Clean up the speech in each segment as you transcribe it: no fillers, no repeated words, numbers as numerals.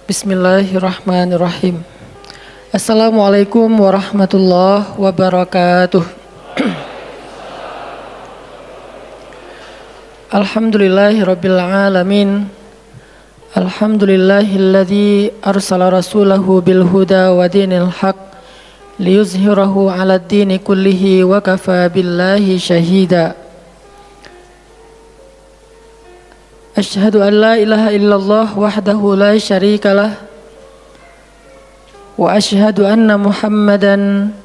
Bismillahirrahmanirrahim. Assalamualaikum warahmatullahi wabarakatuh. Alhamdulillahirabbil alamin. Alhamdulillahilladzi arsala rasulahu bil huda wa dinil haq liyuzhirahu 'alad dini kullihi wa kafa billahi syahida. Asyhadu an la ilaha illallah wahdahu la syarikalah wa asyhadu anna Muhammadan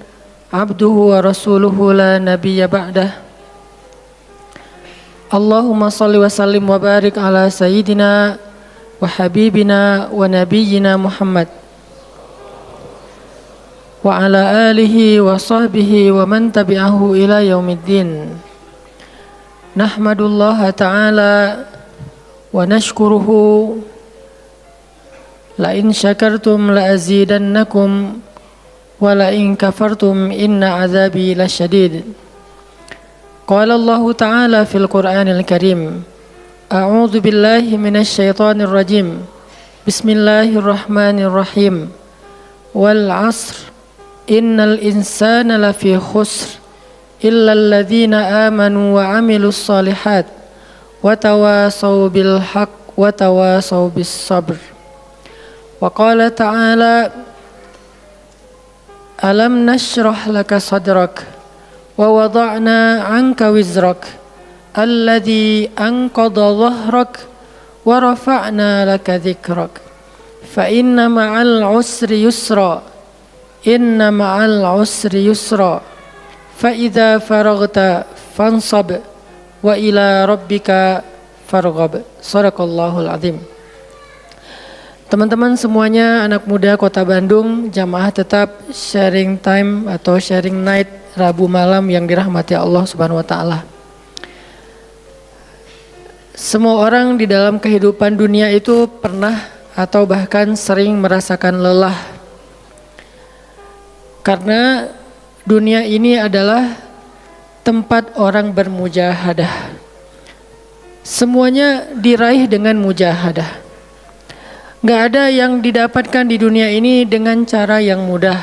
abduhu wa rasuluhu la nabiyya ba'dah. Allahumma salli wa sallim wa barik ala sayyidina wa habibina wa nabiyyina Muhammad wa ala alihi wa sahbihi wa man tabi'ahu ila yaumiddin. Nahmadullaha ta'ala wa nashkuruhu la in syakartum la azidannakum wa la in kafartum inna azabi lasyadid. Qala Allah ta'ala fil Qur'anil Karim, a'udzu billahi minasy syaithanir rajim. Bismillahirrahmanirrahim. Wal 'asr innal insana lafi khusr illa alladhina amanu wa 'amilus shalihat wa tawasaw bil haqq wa tawasaw bis sabr. Wa qala ta'ala alam nashrah laka sadrak wa wada'na 'anka wizrak alladhi anqadha dhahrak wa rafa'na laka dhikrak fa inna ma'al 'usri yusra inna ma'al 'usri yusra fa idza faraghta fansab wa ila rabbika farghab. Shadaqallahul azim. Teman-teman semuanya, anak muda Kota Bandung, jamaah tetap sharing time atau sharing night Rabu malam yang dirahmati Allah Subhanahu wa taala. Semua orang di dalam kehidupan dunia itu pernah atau bahkan sering merasakan lelah. Karena dunia ini adalah tempat orang bermujahadah. Semuanya diraih dengan mujahadah. Gak ada yang didapatkan di dunia ini dengan cara yang mudah.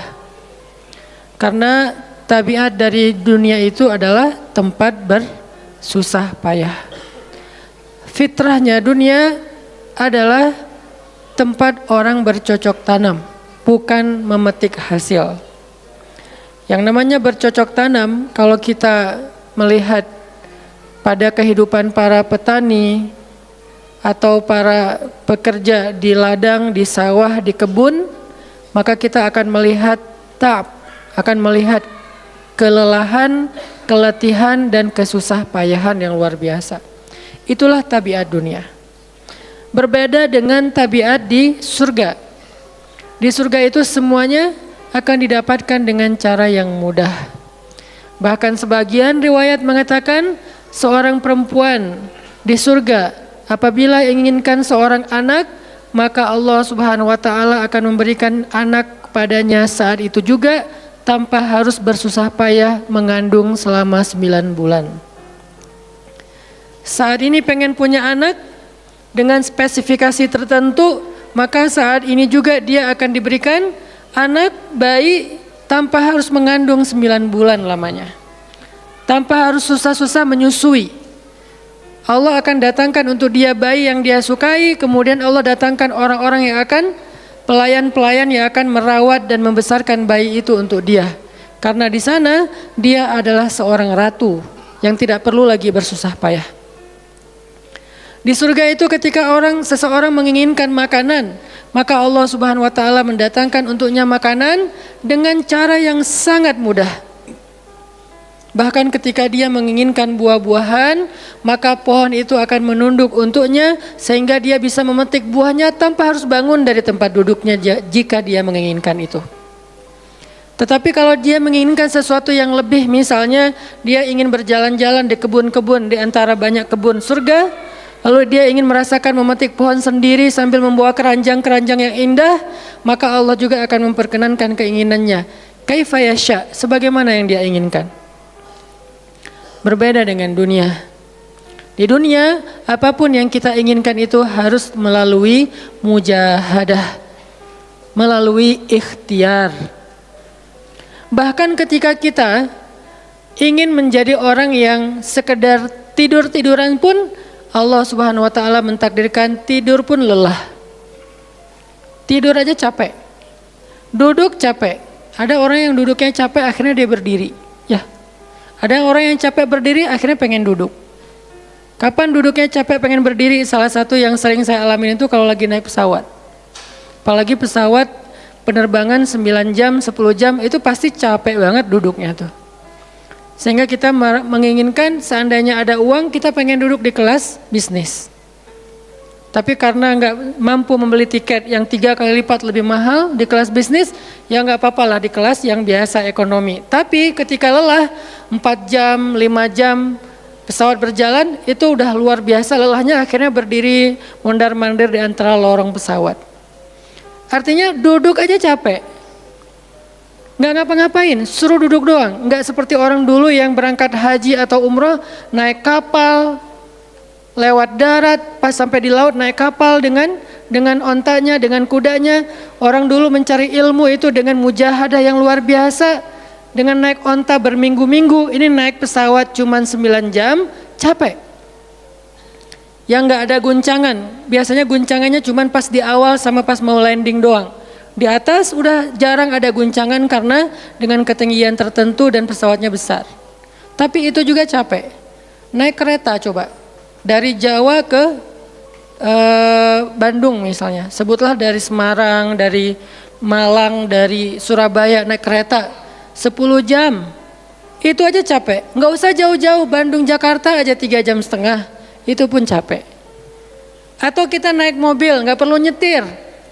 Karena tabiat dari dunia itu adalah tempat bersusah payah. Fitrahnya dunia adalah tempat orang bercocok tanam, bukan memetik hasil. Yang namanya bercocok tanam, kalau kita melihat pada kehidupan para petani atau para pekerja di ladang, di sawah, di kebun, maka kita akan melihat akan melihat kelelahan, keletihan dan kesusah payahan yang luar biasa. Itulah tabiat dunia. Berbeda dengan tabiat di surga. Di surga itu semuanya akan didapatkan dengan cara yang mudah. Bahkan sebagian riwayat mengatakan seorang perempuan di surga apabila inginkan seorang anak, maka Allah Subhanahu wa taala akan memberikan anak kepadanya saat itu juga tanpa harus bersusah payah mengandung selama 9 bulan. Saat ini pengen punya anak dengan spesifikasi tertentu, maka saat ini juga dia akan diberikan anak bayi tanpa harus mengandung 9 bulan lamanya. Tanpa harus susah-susah menyusui. Allah akan datangkan untuk dia bayi yang dia sukai, kemudian Allah datangkan orang-orang yang akan, pelayan-pelayan yang akan merawat dan membesarkan bayi itu untuk dia. Karena di sana dia adalah seorang ratu yang tidak perlu lagi bersusah payah. Di surga itu ketika seseorang menginginkan makanan, maka Allah Subhanahu wa taala mendatangkan untuknya makanan dengan cara yang sangat mudah. Bahkan ketika dia menginginkan buah-buahan, maka pohon itu akan menunduk untuknya sehingga dia bisa memetik buahnya tanpa harus bangun dari tempat duduknya jika dia menginginkan itu. Tetapi kalau dia menginginkan sesuatu yang lebih, misalnya dia ingin berjalan-jalan di kebun-kebun di antara banyak kebun surga, lalu dia ingin merasakan memetik pohon sendiri sambil membawa keranjang-keranjang yang indah, maka Allah juga akan memperkenankan keinginannya. Kaifa yasha, sebagaimana yang dia inginkan. Berbeda dengan dunia. Di dunia, apapun yang kita inginkan itu harus melalui mujahadah, melalui ikhtiar. Bahkan ketika kita ingin menjadi orang yang sekedar tidur-tiduran pun, Allah Subhanahu wa taala mentakdirkan tidur pun lelah. Tidur aja capek. Duduk capek. Ada orang yang duduknya capek akhirnya dia berdiri. Ya. Ada orang yang capek berdiri akhirnya pengen duduk. Kapan duduknya capek pengen berdiri? Salah satu yang sering saya alamin itu kalau lagi naik pesawat. Apalagi pesawat penerbangan 9 jam, 10 jam itu pasti capek banget duduknya tuh. Sehingga kita menginginkan seandainya ada uang kita pengen duduk di kelas bisnis. Tapi karena nggak mampu membeli tiket yang 3 kali lipat lebih mahal di kelas bisnis, ya nggak apa-apa lah di kelas yang biasa ekonomi. Tapi ketika lelah 4 jam, 5 jam pesawat berjalan itu udah luar biasa lelahnya, akhirnya berdiri mondar-mandir di antara lorong pesawat. Artinya duduk aja capek. Nggak ngapa-ngapain, suruh duduk doang. Nggak seperti orang dulu yang berangkat haji atau umroh, naik kapal, lewat darat, pas sampai di laut naik kapal dengan ontanya, dengan kudanya. Orang dulu mencari ilmu itu dengan mujahadah yang luar biasa. Dengan naik onta berminggu-minggu, ini naik pesawat cuman 9 jam, capek. Yang nggak ada guncangan, biasanya guncangannya cuman pas di awal sama pas mau landing doang. Di atas udah jarang ada guncangan karena dengan ketinggian tertentu dan pesawatnya besar. Tapi itu juga capek. Naik kereta coba. Dari Jawa ke Bandung misalnya. Sebutlah dari Semarang, dari Malang, dari Surabaya naik kereta 10 jam. Itu aja capek. Nggak usah jauh-jauh, Bandung Jakarta aja 3 jam setengah. Itu pun capek. Atau kita naik mobil, nggak perlu nyetir.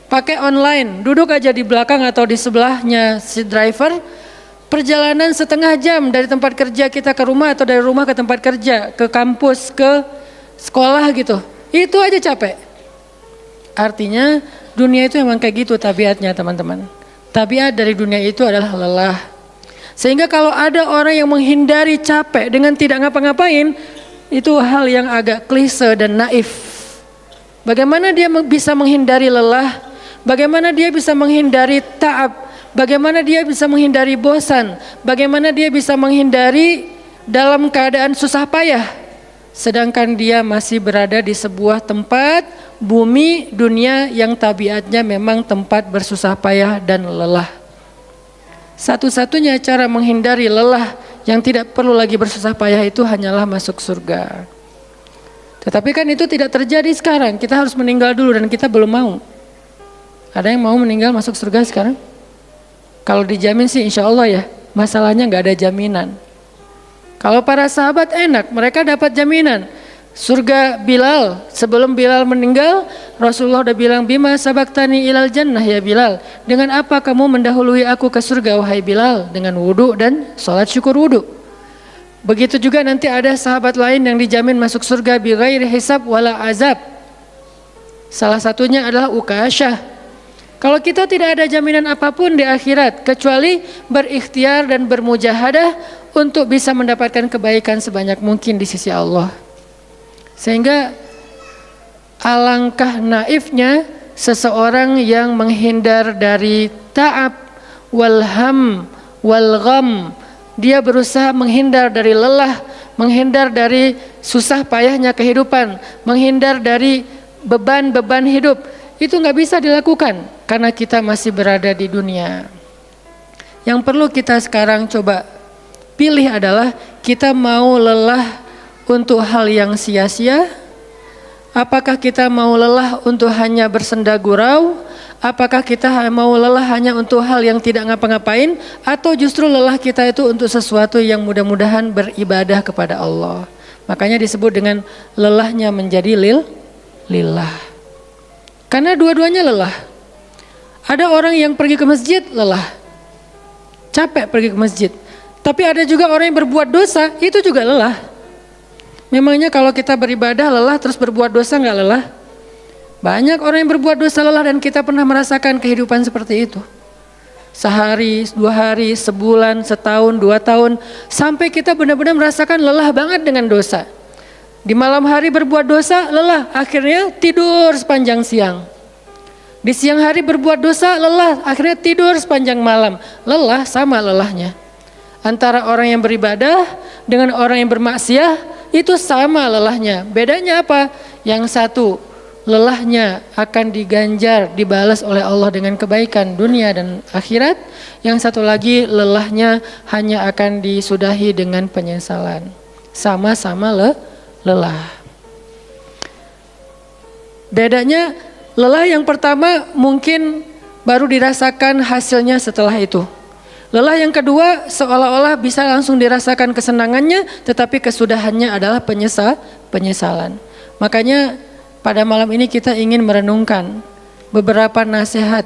Pakai online, duduk aja di belakang atau di sebelahnya si driver, perjalanan setengah jam dari tempat kerja kita ke rumah atau dari rumah ke tempat kerja, ke kampus, ke sekolah gitu. Itu aja capek. Artinya dunia itu emang kayak gitu tabiatnya teman-teman. Tabiat dari dunia itu adalah lelah. Sehingga kalau ada orang yang menghindari capek dengan tidak ngapa-ngapain, itu hal yang agak klise dan naif. Bagaimana dia bisa menghindari lelah? Bagaimana dia bisa menghindari ta'ab? Bagaimana dia bisa menghindari bosan? Bagaimana dia bisa menghindari dalam keadaan susah payah? Sedangkan dia masih berada di sebuah tempat, bumi, dunia yang tabiatnya memang tempat bersusah payah dan lelah. Satu-satunya cara menghindari lelah yang tidak perlu lagi bersusah payah itu hanyalah masuk surga. Tetapi kan itu tidak terjadi sekarang, kita harus meninggal dulu dan kita belum mau. Ada yang mau meninggal masuk surga sekarang? Kalau dijamin sih insya Allah ya, masalahnya nggak ada jaminan. Kalau para sahabat enak, mereka dapat jaminan. Surga Bilal, sebelum Bilal meninggal, Rasulullah udah bilang, Bima sabaktani ilal jannah ya Bilal. Dengan apa kamu mendahului aku ke surga wahai Bilal? Dengan wudu dan sholat syukur wudu. Begitu juga nanti ada sahabat lain yang dijamin masuk surga bighairi hisab wala azab. Salah satunya adalah Ukasyah. Kalau kita tidak ada jaminan apapun di akhirat kecuali berikhtiar dan bermujahadah untuk bisa mendapatkan kebaikan sebanyak mungkin di sisi Allah. Sehingga alangkah naifnya seseorang yang menghindar dari ta'ab wal ham wal gham. Dia berusaha menghindar dari lelah, menghindar dari susah payahnya kehidupan, menghindar dari beban-beban hidup. Itu nggak bisa dilakukan karena kita masih berada di dunia. Yang perlu kita sekarang coba pilih adalah kita mau lelah untuk hal yang sia-sia? Apakah kita mau lelah untuk hanya bersenda gurau? Apakah kita mau lelah hanya untuk hal yang tidak ngapa-ngapain? Atau justru lelah kita itu untuk sesuatu yang mudah-mudahan beribadah kepada Allah? Makanya disebut dengan lelahnya menjadi lillah. Karena dua-duanya lelah. Ada orang yang pergi ke masjid lelah, capek pergi ke masjid. Tapi ada juga orang yang berbuat dosa, itu juga lelah. Memangnya kalau kita beribadah lelah terus berbuat dosa nggak lelah? Banyak orang yang berbuat dosa lelah dan kita pernah merasakan kehidupan seperti itu. Sehari, 2 hari, sebulan, setahun, 2 tahun, sampai kita benar-benar merasakan lelah banget dengan dosa. Di malam hari berbuat dosa, lelah, akhirnya tidur sepanjang siang. Di siang hari berbuat dosa, lelah, akhirnya tidur sepanjang malam. Lelah sama lelahnya. Antara orang yang beribadah dengan orang yang bermaksiat itu sama lelahnya. Bedanya apa? Yang satu, lelahnya akan diganjar, dibalas oleh Allah dengan kebaikan dunia dan akhirat. Yang satu lagi, lelahnya hanya akan disudahi dengan penyesalan. Sama-sama lelah. Bedanya, lelah yang pertama mungkin baru dirasakan hasilnya setelah itu. Lelah yang kedua seolah-olah bisa langsung dirasakan kesenangannya, tetapi kesudahannya adalah penyesalan. Makanya pada malam ini kita ingin merenungkan beberapa nasihat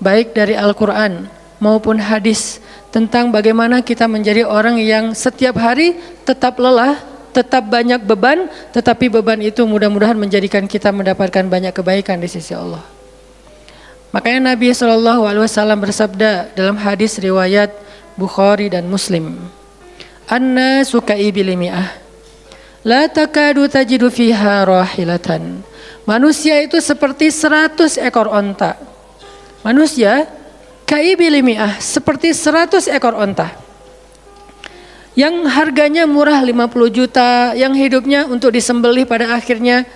baik dari Al-Quran maupun hadis tentang bagaimana kita menjadi orang yang setiap hari tetap lelah, tetap banyak beban, tetapi beban itu mudah-mudahan menjadikan kita mendapatkan banyak kebaikan di sisi Allah. Makanya Nabi SAW bersabda dalam hadis riwayat Bukhari dan Muslim, "An-nasu ka'ibili mi'ah, la takadu tajidu fiha rahilatan." Manusia itu seperti 100 ekor onta. Manusia ka'ibili mi'ah, seperti 100 ekor onta. Yang harganya murah 50 juta, yang hidupnya untuk disembelih pada akhirnya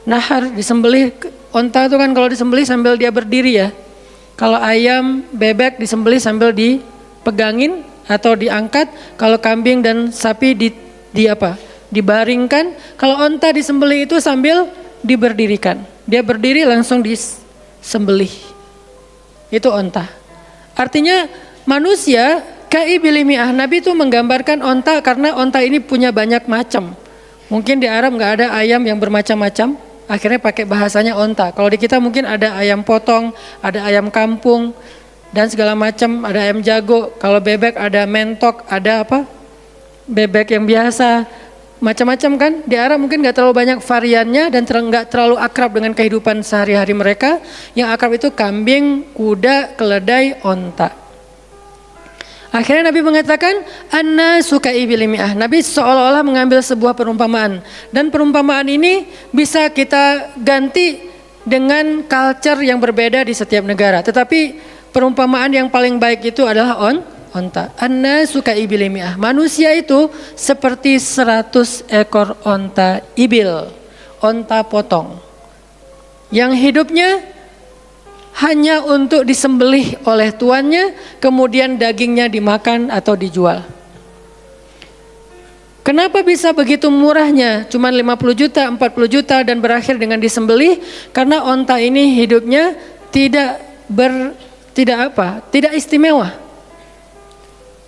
nahar, disembelih. Onta itu kan kalau disembelih sambil dia berdiri ya. Kalau ayam, bebek disembelih sambil dipegangin atau diangkat. Kalau kambing dan sapi dibaringkan. Kalau onta disembelih itu sambil diberdirikan. Dia berdiri langsung disembelih. Itu onta. Artinya manusia ka'ibili mi'ah. Nabi itu menggambarkan onta karena onta ini punya banyak macam. Mungkin di Arab nggak ada ayam yang bermacam-macam. Akhirnya pakai bahasanya onta. Kalau di kita mungkin ada ayam potong, ada ayam kampung, dan segala macam, ada ayam jago. Kalau bebek ada mentok, ada apa? Bebek yang biasa, macam-macam kan. Di Arab mungkin nggak terlalu banyak variannya dan nggak terlalu akrab dengan kehidupan sehari-hari mereka. Yang akrab itu kambing, kuda, keledai, onta. Akhirnya Nabi mengatakan, "An-nasu ka'ibili mi'ah." Nabi seolah-olah mengambil sebuah perumpamaan. Dan perumpamaan ini bisa kita ganti dengan culture yang berbeda di setiap negara. Tetapi perumpamaan yang paling baik itu adalah onta. An-nasu ka'ibili mi'ah. Manusia itu seperti 100 ekor onta ibil. Onta potong. Yang hidupnya hanya untuk disembelih oleh tuannya, kemudian dagingnya dimakan atau dijual. Kenapa bisa begitu murahnya? Cuma 50 juta, 40 juta dan berakhir dengan disembelih? Karena onta ini hidupnya tidak istimewa.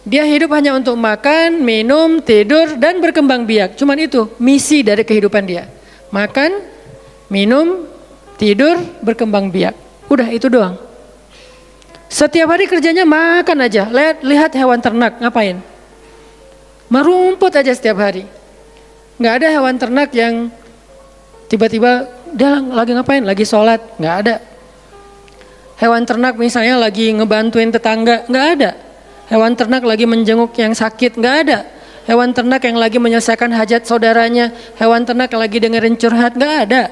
Dia hidup hanya untuk makan, minum, tidur dan berkembang biak. Cuman itu misi dari kehidupan dia. Makan, minum, tidur, berkembang biak. Udah itu doang. Setiap hari kerjanya makan aja. Lihat hewan ternak ngapain? Merumput aja setiap hari. Nggak ada hewan ternak yang tiba-tiba dia lagi ngapain? Lagi sholat. Nggak ada. Hewan ternak misalnya lagi ngebantuin tetangga. Nggak ada. Hewan ternak lagi menjenguk yang sakit. Nggak ada. Hewan ternak yang lagi menyelesaikan hajat saudaranya. Hewan ternak yang lagi dengerin curhat. Nggak ada.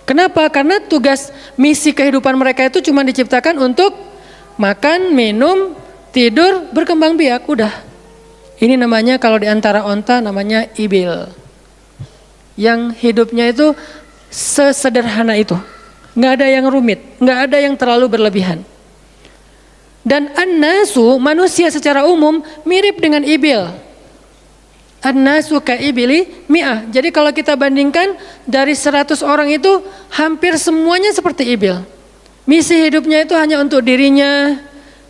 Kenapa? Karena tugas misi kehidupan mereka itu cuma diciptakan untuk makan, minum, tidur, berkembang biak, udah. Ini namanya kalau di antara onta namanya ibil. Yang hidupnya itu sesederhana itu. Nggak ada yang rumit, nggak ada yang terlalu berlebihan. Dan an-nasu, manusia secara umum mirip dengan ibil. An-nasu ka'ibili mi'ah. Jadi kalau kita bandingkan dari 100 orang itu hampir semuanya seperti ibil. Misi hidupnya itu hanya untuk dirinya.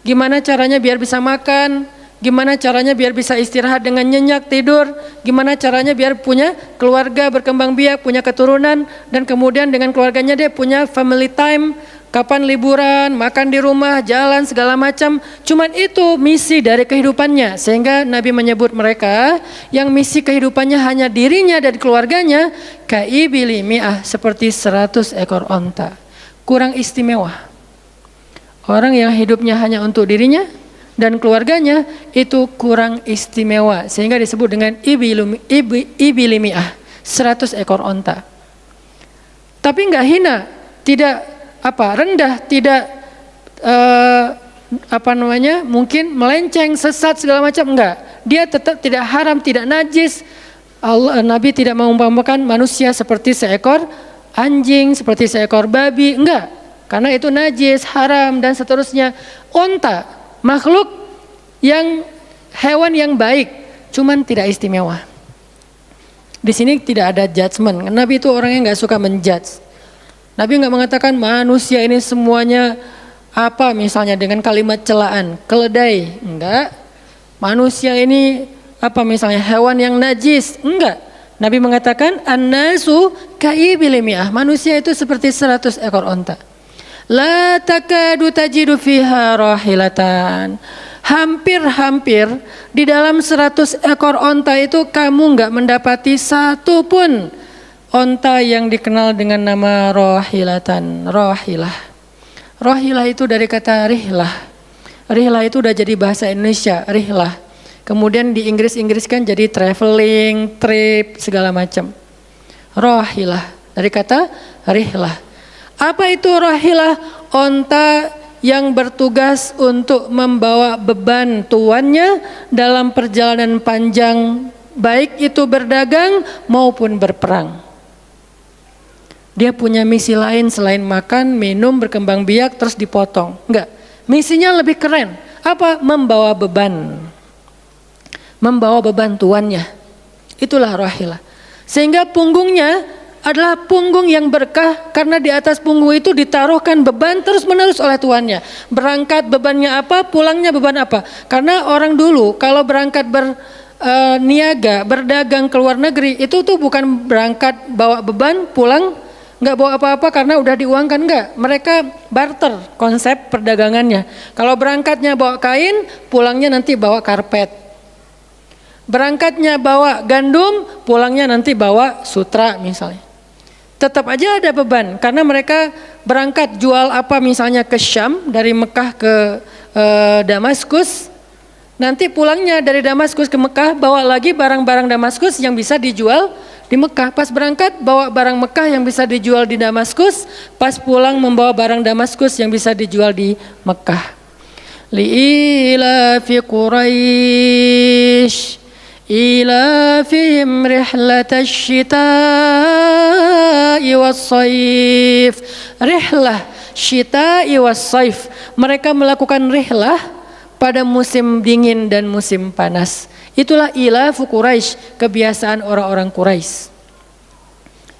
Gimana caranya biar bisa makan, gimana caranya biar bisa istirahat dengan nyenyak tidur, gimana caranya biar punya keluarga, berkembang biak, punya keturunan, dan kemudian dengan keluarganya dia punya family time. Kapan liburan, makan di rumah, jalan segala macam. Cuman itu misi dari kehidupannya. Sehingga Nabi menyebut mereka yang misi kehidupannya hanya dirinya dan keluarganya, ka'ibili mi'ah, seperti 100 ekor onta. Kurang istimewa. Orang yang hidupnya hanya untuk dirinya dan keluarganya itu kurang istimewa. Sehingga disebut dengan ibili mi'ah, 100 ekor onta. Tapi enggak hina, tidak rendah, tidak mungkin melenceng, sesat segala macam, enggak. Dia tetap tidak haram, tidak najis. Nabi tidak mengumpamakan manusia seperti seekor anjing, seperti seekor babi, enggak. Karena itu najis, haram dan seterusnya. Onta, makhluk yang hewan yang baik, cuman tidak istimewa. Di sini tidak ada judgement. Nabi itu orang yang nggak suka menjudge. Nabi nggak mengatakan manusia ini semuanya misalnya dengan kalimat celaan, keledai, enggak. Manusia ini misalnya hewan yang najis, enggak. Nabi mengatakan an-nasu kaibil mi'ah, manusia itu seperti 100 ekor onta. La takadu tajidu fiha rahilatan. Hampir-hampir di dalam 100 ekor onta itu kamu enggak mendapati satu pun onta yang dikenal dengan nama rahilatan, rahilah. Rahilah itu dari kata rihlah. Rihlah itu udah jadi bahasa Indonesia, rihlah. Kemudian di Inggris-Inggriskan jadi traveling, trip, segala macam. Rahilah dari kata rihlah. Apa itu rahilah? Onta yang bertugas untuk membawa beban tuannya dalam perjalanan panjang, baik itu berdagang maupun berperang. Dia punya misi lain selain makan, minum, berkembang biak, terus dipotong. Enggak, misinya lebih keren. Apa? Membawa beban. Membawa beban tuannya. Itulah rahilah. Sehingga punggungnya adalah punggung yang berkah, karena di atas punggung itu ditaruhkan beban terus menerus oleh tuannya. Berangkat bebannya apa, pulangnya beban apa. Karena orang dulu kalau berangkat berniaga, berdagang ke luar negeri, itu tuh bukan berangkat bawa beban, pulang nggak bawa apa-apa karena udah diuangkan, enggak. Mereka barter konsep perdagangannya. Kalau berangkatnya bawa kain, pulangnya nanti bawa karpet. Berangkatnya bawa gandum, pulangnya nanti bawa sutra misalnya. Tetap aja ada beban karena mereka berangkat jual misalnya ke Syam, dari Mekah ke Damaskus. Nanti pulangnya dari Damaskus ke Mekah bawa lagi barang-barang Damaskus yang bisa dijual di Mekah. Pas berangkat bawa barang Mekah yang bisa dijual di Damaskus, pas pulang membawa barang Damaskus yang bisa dijual di Mekah. Li'ila fi Quraisy ilafihim rihlatash syita'i was-saif. Rihlah syita'i was-saif. Mereka melakukan rihlah pada musim dingin dan musim panas. Itulah ilafu Quraisy, kebiasaan orang-orang Quraisy.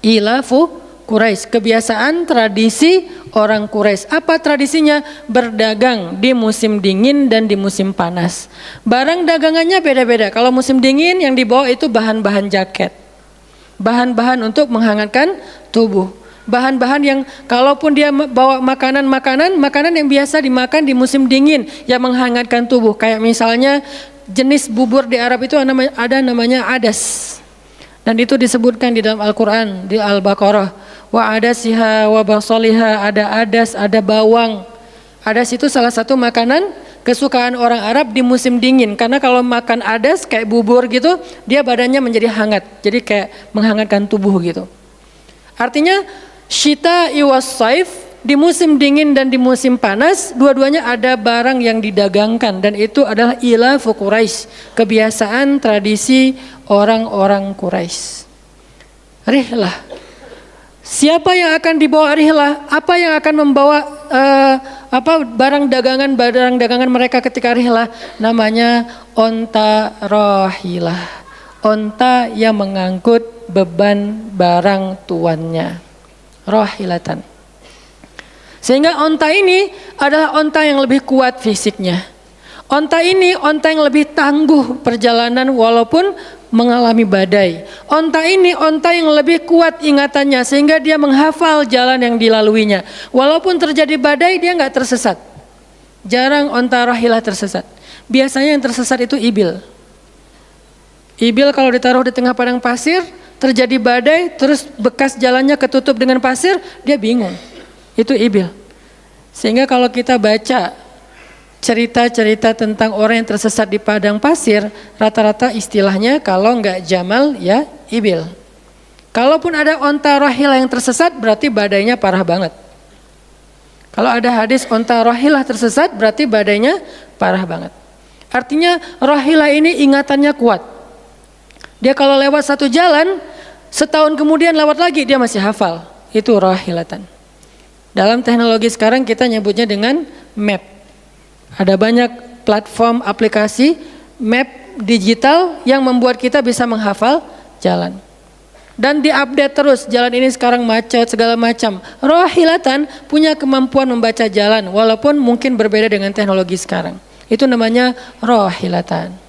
Ilafu Quraisy, kebiasaan tradisi orang Quraisy. Apa tradisinya? Berdagang di musim dingin dan di musim panas. Barang dagangannya beda-beda. Kalau musim dingin yang dibawa itu bahan-bahan jaket, bahan-bahan untuk menghangatkan tubuh, bahan-bahan yang kalaupun dia bawa makanan yang biasa dimakan di musim dingin yang menghangatkan tubuh. Kayak misalnya jenis bubur di Arab itu ada namanya adas. Dan itu disebutkan di dalam Al-Quran, di Al-Baqarah. Wa adasiha wa basaliha, ada adas, ada bawang. Adas itu salah satu makanan kesukaan orang Arab di musim dingin. Karena kalau makan adas kayak bubur gitu, dia badannya menjadi hangat. Jadi kayak menghangatkan tubuh gitu. Artinya syita'i was-saif, di musim dingin dan di musim panas, dua-duanya ada barang yang didagangkan. Dan itu adalah ilafu Quraisy, kebiasaan tradisi orang-orang Quraisy. Rihlah. Siapa yang akan dibawa rihlah? Apa yang akan membawa barang dagangan mereka ketika rihlah? Namanya onta rahilah. Onta yang mengangkut beban barang tuannya. Rahilatan. Sehingga onta ini adalah onta yang lebih kuat fisiknya. Onta ini onta yang lebih tangguh perjalanan walaupun mengalami badai. Onta ini onta yang lebih kuat ingatannya sehingga dia menghafal jalan yang dilaluinya. Walaupun terjadi badai dia nggak tersesat. Jarang onta rahilah tersesat. Biasanya yang tersesat itu ibil. Ibil kalau ditaruh di tengah padang pasir, terjadi badai, terus bekas jalannya ketutup dengan pasir, dia bingung. Itu ibil. Sehingga kalau kita baca cerita-cerita tentang orang yang tersesat di padang pasir, rata-rata istilahnya kalau enggak jamal ya ibil. Kalaupun ada onta rahilah yang tersesat, berarti badainya parah banget. Kalau ada hadis onta rohilah tersesat, berarti badainya parah banget. Artinya rohilah ini ingatannya kuat. Dia kalau lewat satu jalan, setahun kemudian lewat lagi dia masih hafal. Itu rohilatan. Dalam teknologi sekarang kita nyebutnya dengan map. Ada banyak platform aplikasi map digital yang membuat kita bisa menghafal jalan. Dan diupdate terus, jalan ini sekarang macet segala macam. Rohilatan punya kemampuan membaca jalan walaupun mungkin berbeda dengan teknologi sekarang. Itu namanya rohilatan.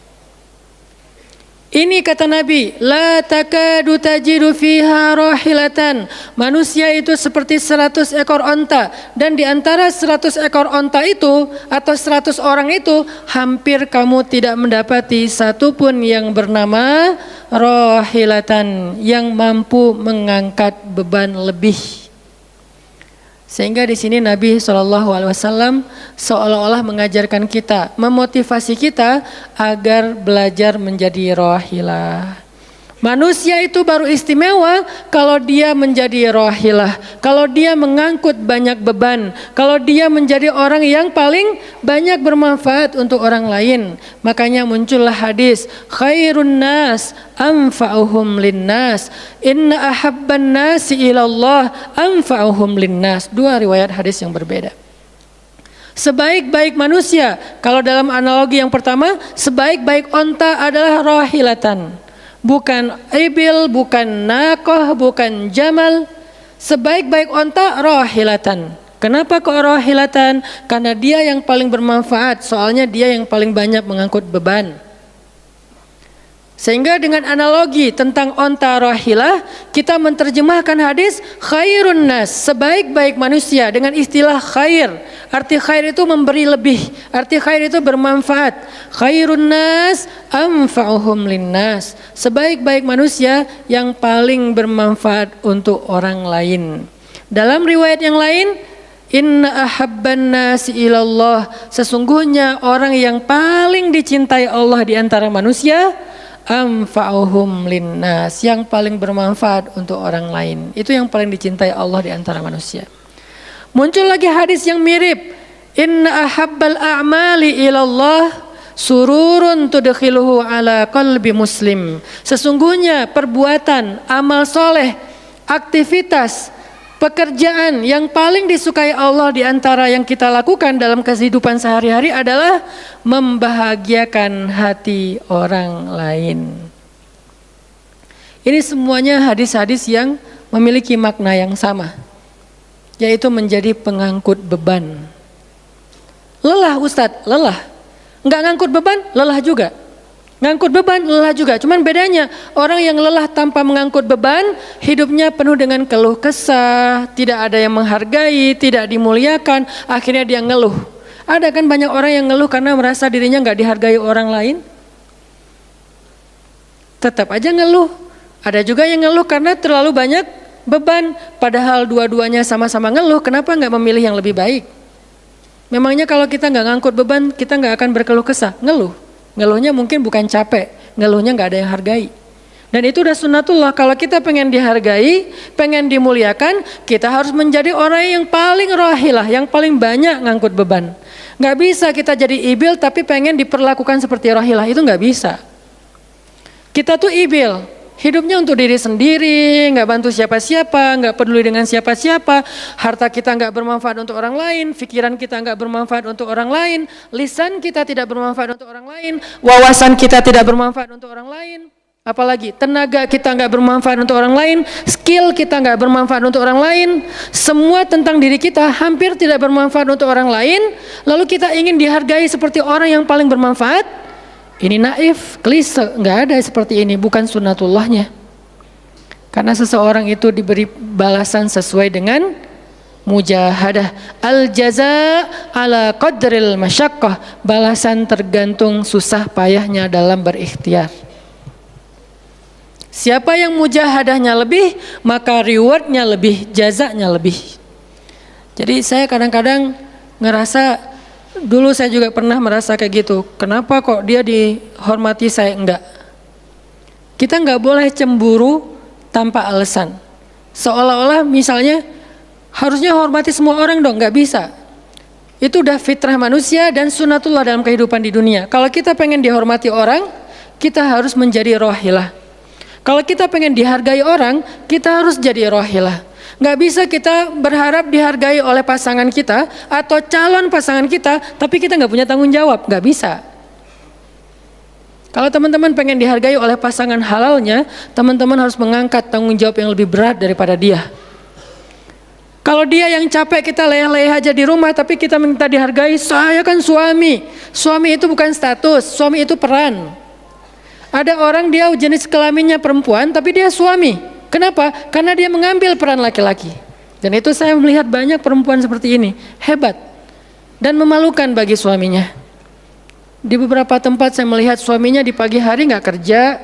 Ini kata Nabi, la takadu tajidu fiha rohilatan. Manusia itu seperti 100 ekor onta. Dan di antara 100 ekor onta itu atau 100 orang itu, hampir kamu tidak mendapati satupun yang bernama rohilatan, yang mampu mengangkat beban lebih. Sehingga di sini Nabi SAW seolah-olah mengajarkan kita, memotivasi kita agar belajar menjadi rohilah. Manusia itu baru istimewa kalau dia menjadi rohilah, kalau dia mengangkut banyak beban, kalau dia menjadi orang yang paling banyak bermanfaat untuk orang lain. Makanya muncullah hadis, khairun nas anfa'uhum linnas, inna ahabban nasi ilallah anfa'uhum linnas. Dua riwayat hadis yang berbeda. Sebaik-baik manusia, kalau dalam analogi yang pertama, sebaik-baik onta adalah rohilatan. Bukan ibil, bukan nakoh, bukan jamal. Sebaik-baik onta rohilatan. Kenapa kok rohilatan? Karena dia yang paling bermanfaat, soalnya dia yang paling banyak mengangkut beban. Sehingga dengan analogi tentang onta rohilah, kita menerjemahkan hadis khairun nas, sebaik-baik manusia dengan istilah khair. Arti khair itu memberi lebih, arti khair itu bermanfaat. Khairun nas anfa'uhum linnas, sebaik-baik manusia yang paling bermanfaat untuk orang lain. Dalam riwayat yang lain, inna ahabban nasi ilallah, sesungguhnya orang yang paling dicintai Allah di antara manusia, anfa'uhum linnas, yang paling bermanfaat untuk orang lain. Itu yang paling dicintai Allah di antara manusia. Muncul lagi hadis yang mirip, inna ahabbal a'mali ilallah sururun tudkhiluhu ala qalbi muslim. Sesungguhnya perbuatan, amal soleh, aktivitas, pekerjaan yang paling disukai Allah di antara yang kita lakukan dalam kehidupan sehari-hari adalah membahagiakan hati orang lain. Ini semuanya hadis-hadis yang memiliki makna yang sama, yaitu menjadi pengangkut beban. Lelah Ustadz, lelah. Enggak ngangkut beban, lelah juga. Ngangkut beban, lelah juga. Cuman bedanya, orang yang lelah tanpa mengangkut beban, hidupnya penuh dengan keluh kesah, tidak ada yang menghargai, tidak dimuliakan, akhirnya dia ngeluh. Ada kan banyak orang yang ngeluh karena merasa dirinya nggak dihargai orang lain. Tetap aja ngeluh. Ada juga yang ngeluh karena terlalu banyak beban, padahal dua-duanya sama-sama ngeluh, kenapa nggak memilih yang lebih baik? Memangnya kalau kita nggak ngangkut beban, kita nggak akan berkeluh kesah, ngeluh. Ngeluhnya mungkin bukan capek, ngeluhnya nggak ada yang hargai. Dan itu udah sunnatullah, kalau kita pengen dihargai, pengen dimuliakan, kita harus menjadi orang yang paling rohilah, yang paling banyak ngangkut beban. Nggak bisa kita jadi ibil tapi pengen diperlakukan seperti rohilah, itu nggak bisa. Kita tuh ibil, hidupnya untuk diri sendiri, nggak bantu siapa-siapa, nggak peduli dengan siapa-siapa, harta kita nggak bermanfaat untuk orang lain, pikiran kita nggak bermanfaat untuk orang lain, lisan kita tidak bermanfaat untuk orang lain, wawasan kita tidak bermanfaat untuk orang lain, apalagi tenaga kita nggak bermanfaat untuk orang lain, skill kita nggak bermanfaat untuk orang lain, semua tentang diri kita hampir tidak bermanfaat untuk orang lain, lalu kita ingin dihargai seperti orang yang paling bermanfaat. Ini naif, klise, nggak ada seperti ini, bukan sunnatullahnya. Karena seseorang itu diberi balasan sesuai dengan mujahadah. Al-jaza ala qadril masyaqqah, balasan tergantung susah payahnya dalam berikhtiar. Siapa yang mujahadahnya lebih, maka rewardnya lebih, jazanya lebih. Jadi saya kadang-kadang ngerasa, dulu saya juga pernah merasa kayak gitu. Kenapa kok dia dihormati saya enggak? Kita enggak boleh cemburu tanpa alasan. Seolah-olah misalnya harusnya hormati semua orang dong, nggak bisa. Itu udah fitrah manusia dan sunatullah dalam kehidupan di dunia. Kalau kita pengen dihormati orang, kita harus menjadi rohilah. Kalau kita pengen dihargai orang, kita harus jadi rohilah. Nggak bisa kita berharap dihargai oleh pasangan kita atau calon pasangan kita, tapi kita nggak punya tanggung jawab, nggak bisa. Kalau teman-teman pengen dihargai oleh pasangan halalnya, teman-teman harus mengangkat tanggung jawab yang lebih berat daripada dia. Kalau dia yang capek, kita leyeh-leyeh aja di rumah, tapi kita minta dihargai, saya kan suami. Suami itu bukan status, suami itu peran. Ada orang dia jenis kelaminnya perempuan, tapi dia suami. Kenapa? Karena dia mengambil peran laki-laki. Dan itu saya melihat banyak perempuan seperti ini, hebat dan memalukan bagi suaminya. Di beberapa tempat saya melihat suaminya di pagi hari nggak kerja,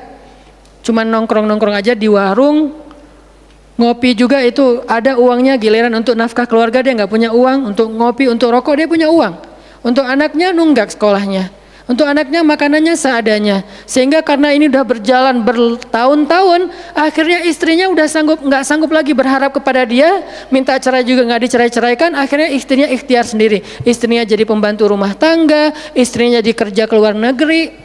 cuma nongkrong-nongkrong aja di warung. Ngopi juga itu ada uangnya, giliran untuk nafkah keluarga dia nggak punya uang, untuk ngopi, untuk rokok dia punya uang, untuk anaknya nunggak sekolahnya, untuk anaknya makanannya seadanya. Sehingga karena ini udah berjalan bertahun-tahun, akhirnya istrinya udah nggak sanggup lagi berharap kepada dia, minta cerai juga nggak dicerai-ceraikan, akhirnya istrinya ikhtiar sendiri. Istrinya jadi pembantu rumah tangga, istrinya jadi kerja ke luar negeri.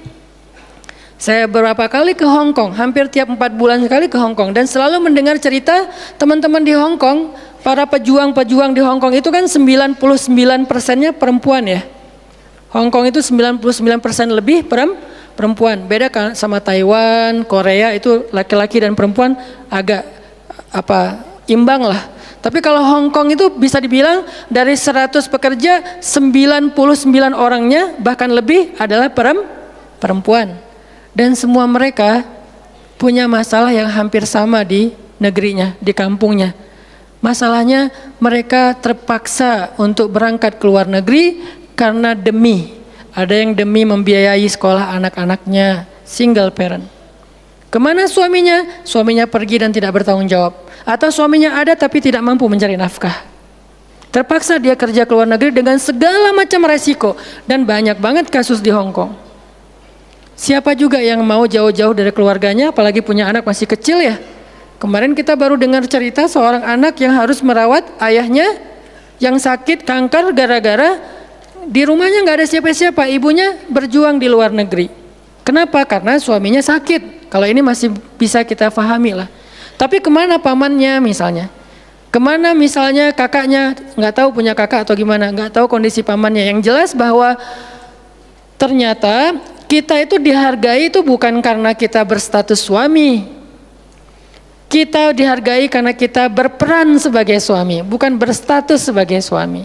Saya beberapa kali ke Hong Kong, hampir tiap 4 bulan sekali ke Hong Kong, dan selalu mendengar cerita teman-teman di Hong Kong, para pejuang-pejuang di Hong Kong itu kan 99%-nya perempuan ya. Hong Kong itu 99% lebih perempuan. Beda kan sama Taiwan, Korea itu laki-laki dan perempuan agak imbang lah. Tapi kalau Hong Kong itu bisa dibilang dari 100 pekerja 99 orangnya bahkan lebih adalah perempuan. Dan semua mereka punya masalah yang hampir sama di negerinya, di kampungnya. Masalahnya mereka terpaksa untuk berangkat ke luar negeri karena ada yang demi membiayai sekolah anak-anaknya, single parent. Kemana suaminya? Suaminya pergi dan tidak bertanggung jawab. Atau suaminya ada tapi tidak mampu mencari nafkah. Terpaksa dia kerja ke luar negeri dengan segala macam resiko. Dan banyak banget kasus di Hong Kong. Siapa juga yang mau jauh-jauh dari keluarganya, apalagi punya anak masih kecil ya. Kemarin kita baru dengar cerita seorang anak yang harus merawat ayahnya yang sakit kanker gara-gara di rumahnya nggak ada siapa-siapa, ibunya berjuang di luar negeri. Kenapa? Karena suaminya sakit. Kalau ini masih bisa kita pahami lah. Tapi kemana pamannya misalnya? Kemana misalnya kakaknya, nggak tahu punya kakak atau gimana, nggak tahu kondisi pamannya. Yang jelas bahwa ternyata kita itu dihargai itu bukan karena kita berstatus suami. Kita dihargai karena kita berperan sebagai suami, bukan berstatus sebagai suami.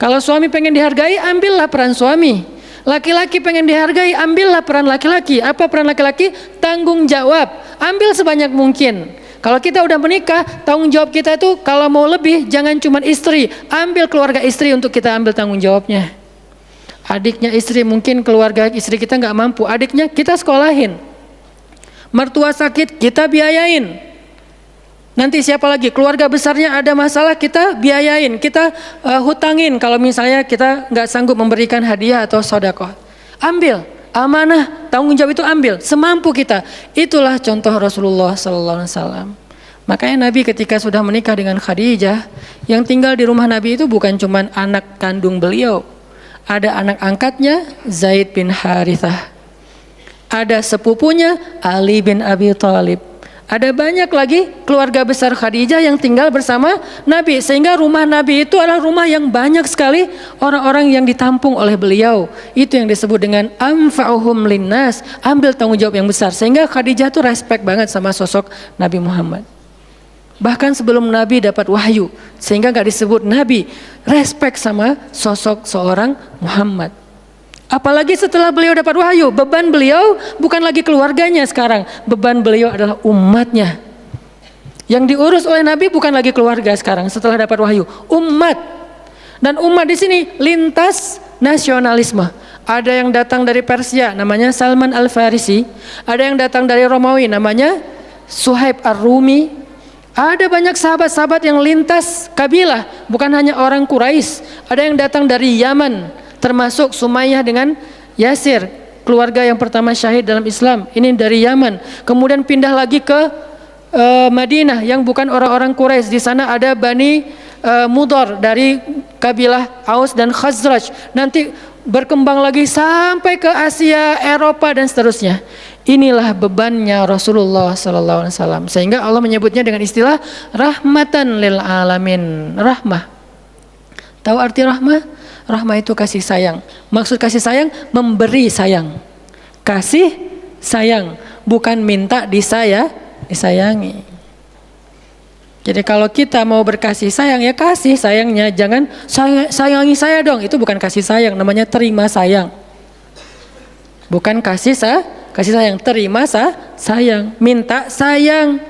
Kalau suami pengen dihargai, ambillah peran suami. Laki-laki pengen dihargai, ambillah peran laki-laki. Apa peran laki-laki? Tanggung jawab. Ambil sebanyak mungkin. Kalau kita udah menikah, tanggung jawab kita itu kalau mau lebih, jangan cuma istri. Ambil keluarga istri untuk kita ambil tanggung jawabnya. Adiknya istri, mungkin keluarga istri kita nggak mampu, adiknya kita sekolahin. Mertua sakit, kita biayain. Nanti siapa lagi? Keluarga besarnya ada masalah, kita biayain, kita hutangin. Kalau misalnya kita nggak sanggup memberikan hadiah atau sedekah, ambil amanah, tanggung jawab itu ambil semampu kita. Itulah contoh Rasulullah SAW. Makanya Nabi ketika sudah menikah dengan Khadijah, yang tinggal di rumah Nabi itu bukan cuma anak kandung beliau. Ada anak angkatnya Zaid bin Harithah, ada sepupunya Ali bin Abi Thalib, ada banyak lagi keluarga besar Khadijah yang tinggal bersama Nabi. Sehingga rumah Nabi itu adalah rumah yang banyak sekali orang-orang yang ditampung oleh beliau. Itu yang disebut dengan anfa'uhum linnas, ambil tanggung jawab yang besar. Sehingga Khadijah tuh respect banget sama sosok Nabi Muhammad. Bahkan sebelum Nabi dapat wahyu, sehingga gak disebut Nabi, respect sama sosok seorang Muhammad. Apalagi setelah beliau dapat wahyu, beban beliau bukan lagi keluarganya sekarang, beban beliau adalah umatnya. Yang diurus oleh Nabi bukan lagi keluarga sekarang setelah dapat wahyu, umat. Dan umat di sini lintas nasionalisme. Ada yang datang dari Persia, namanya Salman Al-Farisi. Ada yang datang dari Romawi, namanya Suhaib Ar-Rumi. Ada banyak sahabat-sahabat yang lintas kabilah, bukan hanya orang Quraisy. Ada yang datang dari Yaman, termasuk Sumayyah dengan Yasir, keluarga yang pertama syahid dalam Islam. Ini dari Yaman. Kemudian pindah lagi ke Madinah yang bukan orang-orang Quraisy. Di sana ada Bani Mudhar dari kabilah Aus dan Khazraj, nanti berkembang lagi sampai ke Asia, Eropa dan seterusnya. Inilah bebannya Rasulullah sallallahu alaihi wasallam. Sehingga Allah menyebutnya dengan istilah rahmatan lil alamin. Rahmah. Tahu arti rahmah? Rahmah itu kasih sayang. Maksud kasih sayang memberi sayang. Kasih sayang, bukan minta disayangi. Jadi kalau kita mau berkasih sayang, ya kasih sayangnya, jangan sayangi saya dong. Itu bukan kasih sayang, namanya terima sayang. Bukan kasih sayang, terima sayang, minta sayang.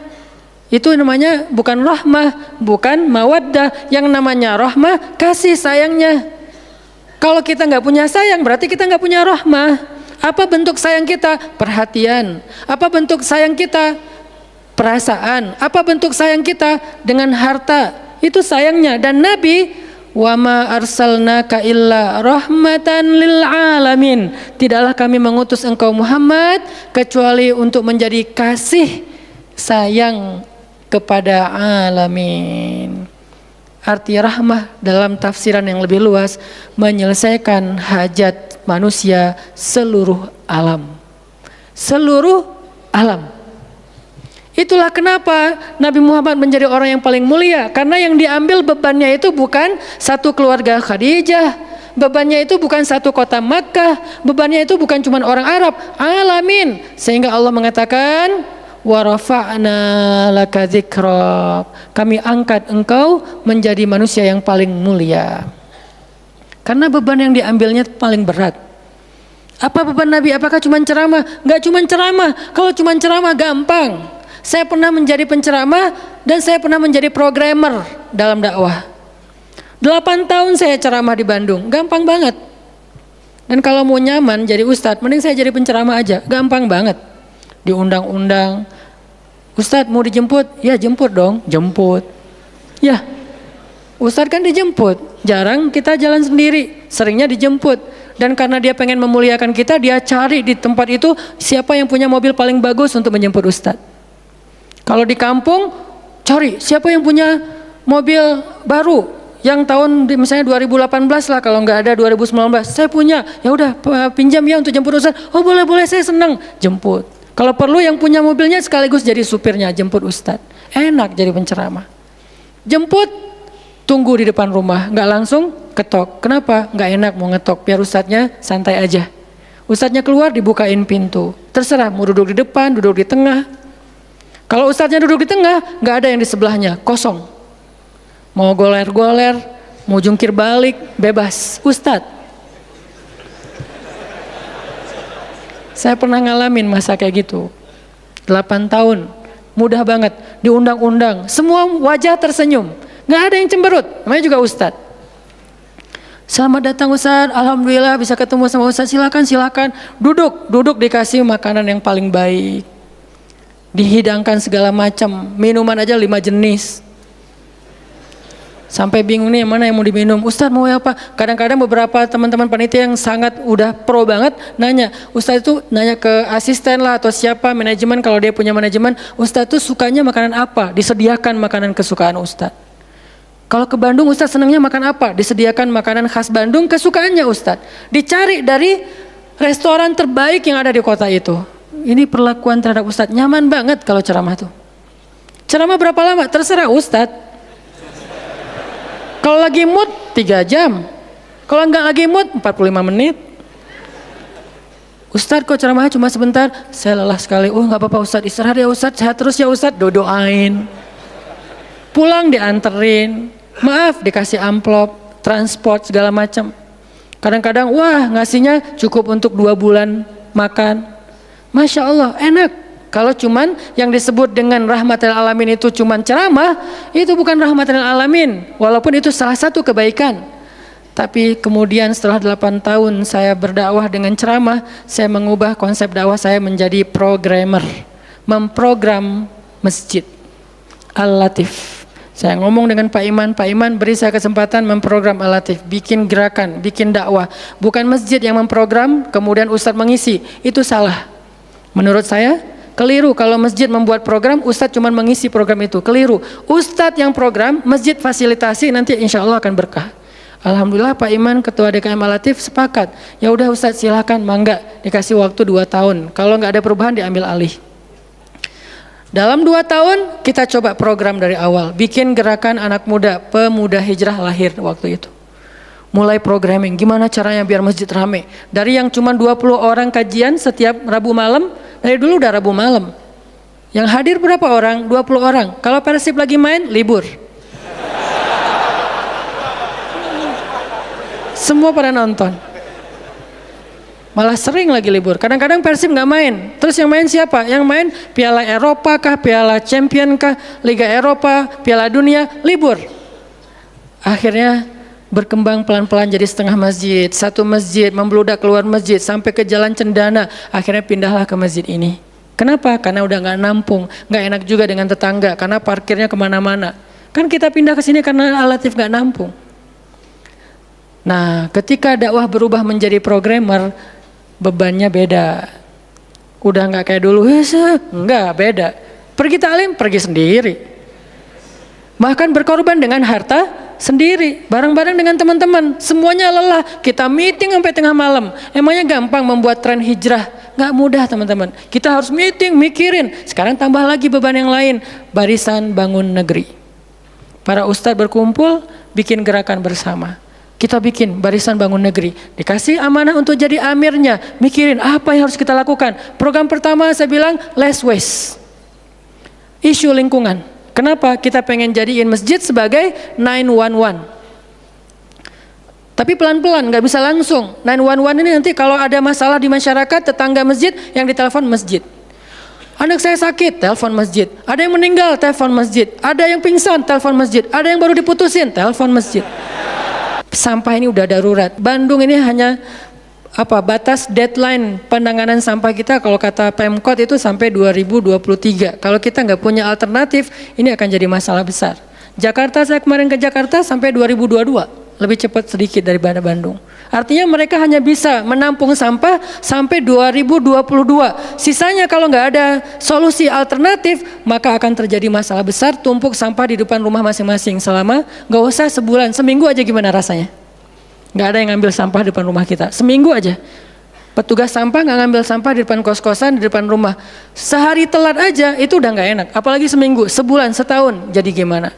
Itu namanya bukan rahmah, bukan mawaddah. Yang namanya rahmah kasih sayangnya. Kalau kita nggak punya sayang, berarti kita nggak punya rahmah. Apa bentuk sayang kita? Perhatian. Apa bentuk sayang kita? Perasaan. Apa bentuk sayang kita? Dengan harta. Itu sayangnya. Dan Nabi, wa ma arsalnaka illa rahmatan lil alamin. Tidaklah kami mengutus engkau Muhammad kecuali untuk menjadi kasih sayang kepada alamin. Arti rahmah dalam tafsiran yang lebih luas menyelesaikan hajat manusia seluruh alam. Seluruh alam. Itulah kenapa Nabi Muhammad menjadi orang yang paling mulia. Karena yang diambil bebannya itu bukan satu keluarga Khadijah. Bebannya itu bukan satu kota Makkah. Bebannya itu bukan cuma orang Arab. Alamin. Sehingga Allah mengatakan, wa rafa'na laka dzikrak. Kami angkat engkau menjadi manusia yang paling mulia. Karena beban yang diambilnya paling berat. Apa beban Nabi? Apakah cuma ceramah? Enggak cuma ceramah. Kalau cuma ceramah gampang. Saya pernah menjadi penceramah dan saya pernah menjadi programmer dalam dakwah. 8 tahun saya ceramah di Bandung, gampang banget. Dan kalau mau nyaman jadi ustadz, mending saya jadi penceramah aja, gampang banget. Diundang-undang, ustadz mau dijemput? Ya jemput dong, jemput. Ya, ustadz kan dijemput, jarang kita jalan sendiri, seringnya dijemput. Dan karena dia pengen memuliakan kita, dia cari di tempat itu siapa yang punya mobil paling bagus untuk menjemput ustadz. Kalau di kampung, cari siapa yang punya mobil baru yang tahun misalnya 2018 lah, kalau nggak ada 2019. Saya punya, ya udah pinjam ya untuk jemput ustaz. Oh boleh, saya senang, jemput. Kalau perlu yang punya mobilnya sekaligus jadi supirnya, jemput ustaz. Enak jadi penceramah. Jemput, tunggu di depan rumah, nggak langsung ketok. Kenapa? Nggak enak mau ngetok, biar ustaznya santai aja. Ustaznya keluar dibukain pintu. Terserah mau duduk di depan, duduk di tengah. Kalau ustadznya duduk di tengah, nggak ada yang di sebelahnya, kosong. Mau goler-goler, mau jungkir balik, bebas. Ustadz. Saya pernah ngalamin masa kayak gitu. 8 tahun, mudah banget. Diundang-undang, semua wajah tersenyum. Nggak ada yang cemberut, namanya juga ustadz. Selamat datang ustadz, alhamdulillah bisa ketemu sama ustadz, silakan. Duduk dikasih makanan yang paling baik. Dihidangkan segala macam, minuman aja 5 jenis. Sampai bingung nih mana yang mau diminum. Ustadz mau apa? Kadang-kadang beberapa teman-teman panitia yang sangat udah pro banget nanya. Ustadz itu nanya ke asisten lah atau siapa manajemen, kalau dia punya manajemen. Ustadz itu sukanya makanan apa? Disediakan makanan kesukaan ustadz. Kalau ke Bandung ustadz senangnya makan apa? Disediakan makanan khas Bandung kesukaannya ustadz. Dicari dari restoran terbaik yang ada di kota itu. Ini perlakuan terhadap ustadz, nyaman banget kalau ceramah tuh. Ceramah berapa lama? Terserah ustadz. Kalau lagi mood 3 jam. Kalau enggak lagi mood 45 menit. Ustadz kok ceramahnya cuma sebentar? Saya lelah sekali. Oh enggak apa-apa ustadz, istirahat ya ustadz, sehat terus ya ustadz. Doain. Pulang dianterin. Maaf dikasih amplop, transport segala macam. Kadang-kadang wah ngasihnya cukup untuk 2 bulan makan. Masya Allah enak. Kalau cuman yang disebut dengan rahmatil alamin itu cuman ceramah, itu bukan rahmatil alamin. Walaupun itu salah satu kebaikan. Tapi kemudian setelah 8 tahun saya berdakwah dengan ceramah, saya mengubah konsep dakwah saya menjadi programmer. Memprogram masjid. Al-Latif. Saya ngomong dengan Pak Iman beri saya kesempatan memprogram Al-Latif, bikin gerakan, bikin dakwah. Bukan masjid yang memprogram, kemudian ustadz mengisi, itu salah. Menurut saya, Keliru kalau masjid membuat program, ustadz cuma mengisi program itu. Keliru. Ustadz yang program, masjid fasilitasi, nanti insya Allah akan berkah. Alhamdulillah Pak Iman Ketua DKM Al-Latif sepakat. Ya udah Ustadz silakan, mangga dikasih waktu 2 tahun. Kalau nggak ada perubahan diambil alih. Dalam 2 tahun kita coba program dari awal. Bikin gerakan anak muda, pemuda hijrah lahir waktu itu. Mulai programming, gimana caranya biar masjid rame. Dari yang cuma 20 orang kajian setiap Rabu malam, dari dulu udah Rabu malam. Yang hadir berapa orang? 20 orang. Kalau Persib lagi main, libur. Semua pada nonton. Malah sering lagi libur. Kadang-kadang Persib nggak main. Terus yang main siapa? Yang main Piala Eropa kah, Piala Champion kah, Liga Eropa, Piala Dunia, libur. Akhirnya berkembang pelan-pelan jadi setengah masjid, satu masjid, membludak keluar masjid sampai ke Jalan Cendana. Akhirnya pindahlah ke masjid ini. Kenapa? Karena udah nggak nampung, nggak enak juga dengan tetangga, karena parkirnya kemana-mana. Kan kita pindah ke sini karena Al-Latif nggak nampung. Nah, ketika dakwah berubah menjadi programmer, bebannya beda. Udah nggak kayak dulu, enggak, beda. Pergi taklim, pergi sendiri. Bahkan berkorban dengan harta sendiri, bareng-bareng dengan teman-teman. Semuanya lelah, kita meeting sampai tengah malam. Emangnya gampang membuat tren hijrah? Nggak mudah teman-teman. Kita harus meeting, mikirin. Sekarang tambah lagi beban yang lain, Barisan Bangun Negeri. Para ustadz berkumpul, bikin gerakan bersama. Kita bikin Barisan Bangun Negeri, dikasih amanah untuk jadi amirnya, mikirin apa yang harus kita lakukan. Program pertama saya bilang less waste, isu lingkungan. Kenapa? Kita pengen jadiin masjid sebagai 911. Tapi pelan-pelan, nggak bisa langsung. 911 ini nanti kalau ada masalah di masyarakat, tetangga masjid yang ditelepon masjid. Anak saya sakit, telepon masjid. Ada yang meninggal, telepon masjid. Ada yang pingsan, telepon masjid. Ada yang baru diputusin, telepon masjid. Sampah ini udah darurat. Bandung ini hanya batas deadline penanganan sampah kita kalau kata Pemkot itu sampai 2023. Kalau kita nggak punya alternatif, ini akan jadi masalah besar. Jakarta, saya kemarin ke Jakarta sampai 2022, lebih cepat sedikit daripada Bandung. Artinya mereka hanya bisa menampung sampah sampai 2022. Sisanya kalau nggak ada solusi alternatif, maka akan terjadi masalah besar, tumpuk sampah di depan rumah masing-masing selama nggak usah sebulan, seminggu aja gimana rasanya? Nggak ada yang ngambil sampah di depan rumah kita, seminggu aja. Petugas sampah nggak ngambil sampah di depan kos-kosan, di depan rumah. Sehari telat aja itu udah nggak enak, apalagi seminggu, sebulan, setahun, jadi gimana?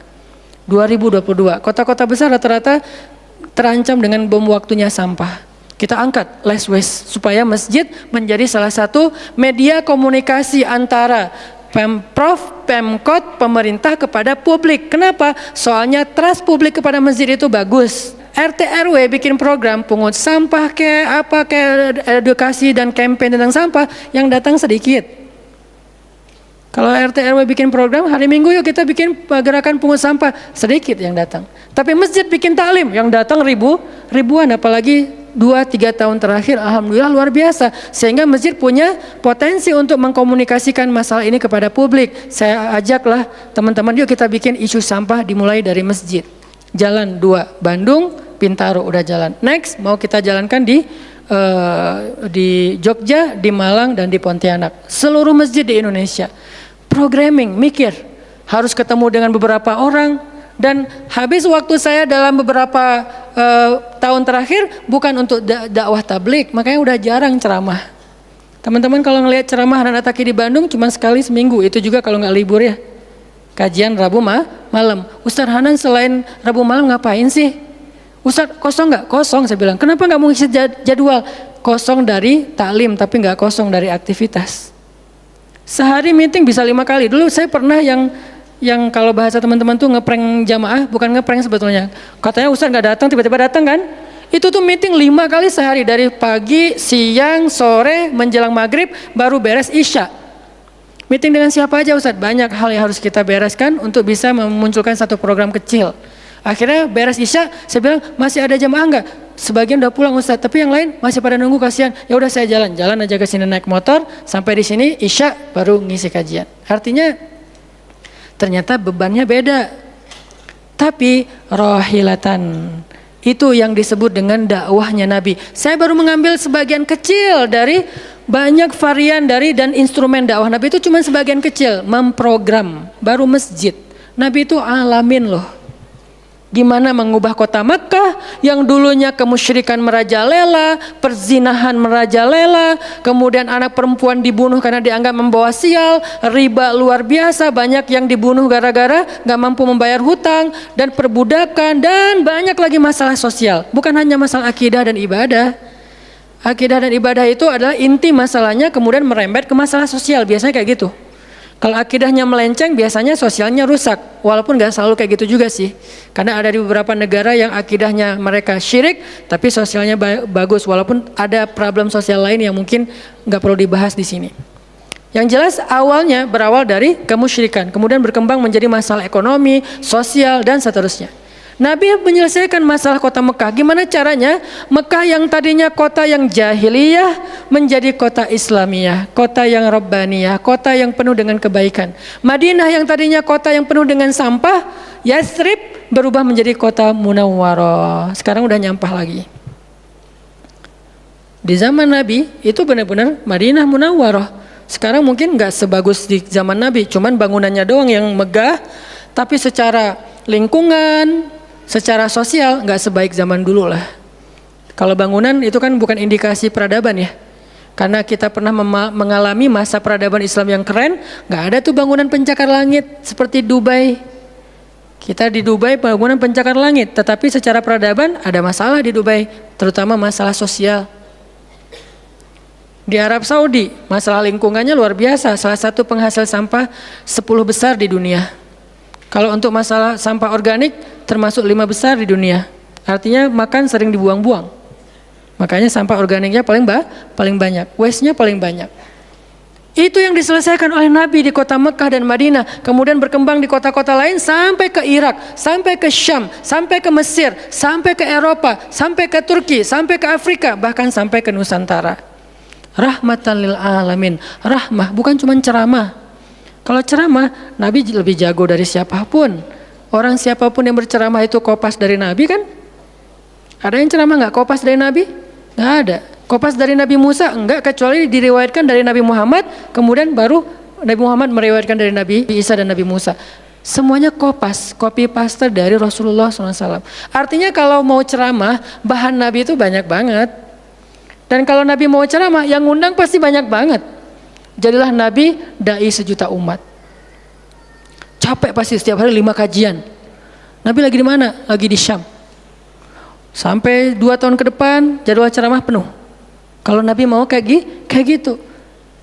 2022, kota-kota besar rata-rata terancam dengan bom waktunya sampah. Kita angkat less waste supaya masjid menjadi salah satu media komunikasi antara Pemprov, Pemkot, pemerintah kepada publik. Kenapa? Soalnya trust publik kepada masjid itu bagus. RT RW bikin program pungut sampah edukasi dan campaign tentang sampah, yang datang sedikit. Kalau RT RW bikin program, hari Minggu yuk kita bikin gerakan pungut sampah, sedikit yang datang. Tapi masjid bikin taklim, yang datang ribuan, apalagi 2-3 tahun terakhir, alhamdulillah luar biasa. Sehingga masjid punya potensi untuk mengkomunikasikan masalah ini kepada publik. Saya ajaklah teman-teman, yuk kita bikin isu sampah dimulai dari masjid. Jalan 2, Bandung, Bintaro udah jalan. Next mau kita jalankan di Jogja, di Malang, dan di Pontianak. Seluruh masjid di Indonesia. Programming, mikir, harus ketemu dengan beberapa orang, dan habis waktu saya dalam beberapa tahun terakhir bukan untuk dakwah tablik, makanya udah jarang ceramah. Teman-teman kalau ngelihat ceramah Hanan Attaqi di Bandung cuma sekali seminggu, itu juga kalau nggak libur ya. Kajian Rabu malam. Ustaz Hanan selain Rabu malam ngapain sih? Ustaz kosong nggak? Kosong, saya bilang. Kenapa nggak mau ngisi jadwal? Kosong dari taklim tapi nggak kosong dari aktivitas. Sehari meeting bisa 5 kali. Dulu saya pernah yang kalau bahasa teman-teman tuh ngeprank jamaah, bukan ngeprank sebetulnya. Katanya Ustaz nggak datang, tiba-tiba datang kan? Itu tuh meeting 5 kali sehari, dari pagi, siang, sore, menjelang maghrib, baru beres isya. Meeting dengan siapa aja Ustaz? Banyak hal yang harus kita bereskan untuk bisa memunculkan satu program kecil. Akhirnya beres isya, saya bilang masih ada jamaah enggak? Sebagian udah pulang Ustaz, tapi yang lain masih pada nunggu, kasihan. Ya udah saya jalan aja ke sini naik motor, sampai di sini isya baru ngisi kajian. Artinya ternyata bebannya beda. Tapi rohilatan itu yang disebut dengan dakwahnya Nabi. Saya baru mengambil sebagian kecil dari Banyak varian dari dan instrumen dakwah Nabi itu cuma sebagian kecil, memprogram, baru masjid. Nabi itu alamin loh. Gimana mengubah kota Makkah yang dulunya kemusyrikan merajalela, perzinahan merajalela, kemudian anak perempuan dibunuh karena dianggap membawa sial, riba luar biasa, banyak yang dibunuh gara-gara gak mampu membayar hutang, dan perbudakan, dan banyak lagi masalah sosial. Bukan hanya masalah akidah dan ibadah. Akidah dan ibadah itu adalah inti masalahnya, kemudian merembet ke masalah sosial, biasanya kayak gitu. Kalau akidahnya melenceng, biasanya sosialnya rusak. Walaupun gak selalu kayak gitu juga sih. Karena ada di beberapa negara yang akidahnya mereka syirik, tapi sosialnya bagus. Walaupun ada problem sosial lain yang mungkin gak perlu dibahas di sini. Yang jelas awalnya berawal dari kemusyrikan, kemudian berkembang menjadi masalah ekonomi, sosial, dan seterusnya. Nabi menyelesaikan masalah kota Mekah. Gimana caranya? Mekah yang tadinya kota yang jahiliyah menjadi kota Islamiyah, kota yang Rabbaniyah, kota yang penuh dengan kebaikan. Madinah yang tadinya kota yang penuh dengan sampah, Yathrib berubah menjadi kota Munawwarah. Sekarang udah nyampah lagi. Di zaman Nabi itu benar-benar Madinah Munawwarah. Sekarang mungkin nggak sebagus di zaman Nabi, cuman bangunannya doang yang megah, tapi secara lingkungan, secara sosial nggak sebaik zaman dulu lah. Kalau bangunan itu kan bukan indikasi peradaban ya. Karena kita pernah mengalami masa peradaban Islam yang keren, nggak ada tuh bangunan pencakar langit seperti Dubai. Kita di Dubai bangunan pencakar langit, tetapi secara peradaban ada masalah di Dubai, terutama masalah sosial. Di Arab Saudi masalah lingkungannya luar biasa, salah satu penghasil sampah 10 besar di dunia. Kalau untuk masalah sampah organik termasuk 5 besar di dunia. Artinya makan sering dibuang-buang. Makanya sampah organiknya paling banyak, waste-nya paling banyak. Itu yang diselesaikan oleh Nabi di kota Mekah dan Madinah, kemudian berkembang di kota-kota lain sampai ke Irak, sampai ke Syam, sampai ke Mesir, sampai ke Eropa, sampai ke Turki, sampai ke Afrika, bahkan sampai ke Nusantara. Rahmatan lil alamin. Rahmah bukan cuma ceramah. Kalau ceramah, Nabi lebih jago dari siapapun. Orang siapapun yang berceramah itu kopas dari Nabi kan? Ada yang ceramah nggak kopas dari Nabi? Nggak ada. Kopas dari Nabi Musa? Enggak, kecuali diriwayatkan dari Nabi Muhammad, kemudian baru Nabi Muhammad meriwayatkan dari Nabi Isa dan Nabi Musa. Semuanya kopas, copy paste dari Rasulullah SAW. Artinya kalau mau ceramah, bahan Nabi itu banyak banget. Dan kalau Nabi mau ceramah, yang ngundang pasti banyak banget. Jadilah Nabi dai sejuta umat. Capek pasti setiap hari 5 kajian. Nabi lagi di mana? Lagi di Syam. Sampai 2 tahun ke depan jadwal ceramah penuh. Kalau Nabi mau kayak gitu.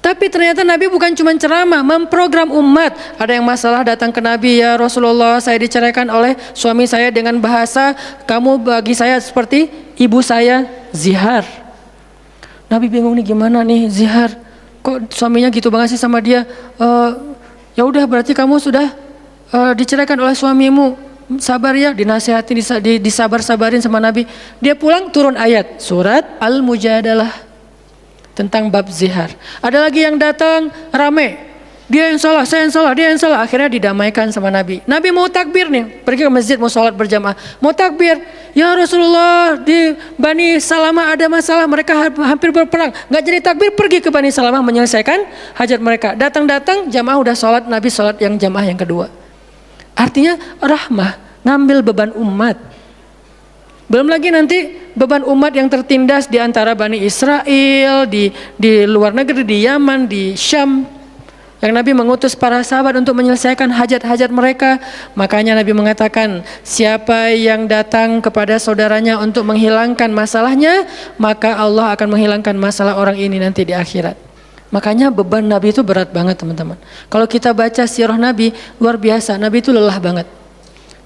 Tapi ternyata Nabi bukan cuma ceramah, memprogram umat. Ada yang masalah datang ke Nabi, ya Rasulullah, saya diceraikan oleh suami saya dengan bahasa, kamu bagi saya seperti ibu saya, zihar. Nabi bingung nih, gimana nih zihar? Kok suaminya gitu banget sih sama dia? Ya udah, berarti kamu sudah diceraikan oleh suamimu. Sabar ya, dinasihati, disabar-sabarin sama Nabi. Dia pulang turun ayat surat Al-Mujadalah tentang bab zihar. Ada lagi yang datang rame, dia yang salah, saya yang salah, dia yang salah. Akhirnya didamaikan sama Nabi. Nabi mau takbir nih, pergi ke masjid mau sholat berjamaah, mau takbir. Ya Rasulullah, di Bani Salamah ada masalah, mereka hampir berperang, nggak jadi takbir, pergi ke Bani Salamah menyelesaikan hajat mereka. Datang-datang jamaah udah sholat, Nabi sholat yang jamaah yang kedua. Artinya rahmah, ngambil beban umat. Belum lagi nanti beban umat yang tertindas di antara Bani Israel, di luar negeri, di Yaman, di Syam. Yang Nabi mengutus para sahabat untuk menyelesaikan hajat-hajat mereka. Makanya Nabi mengatakan, siapa yang datang kepada saudaranya untuk menghilangkan masalahnya, maka Allah akan menghilangkan masalah orang ini nanti di akhirat. Makanya beban Nabi itu berat banget teman-teman. Kalau kita baca sirah Nabi, luar biasa, Nabi itu lelah banget.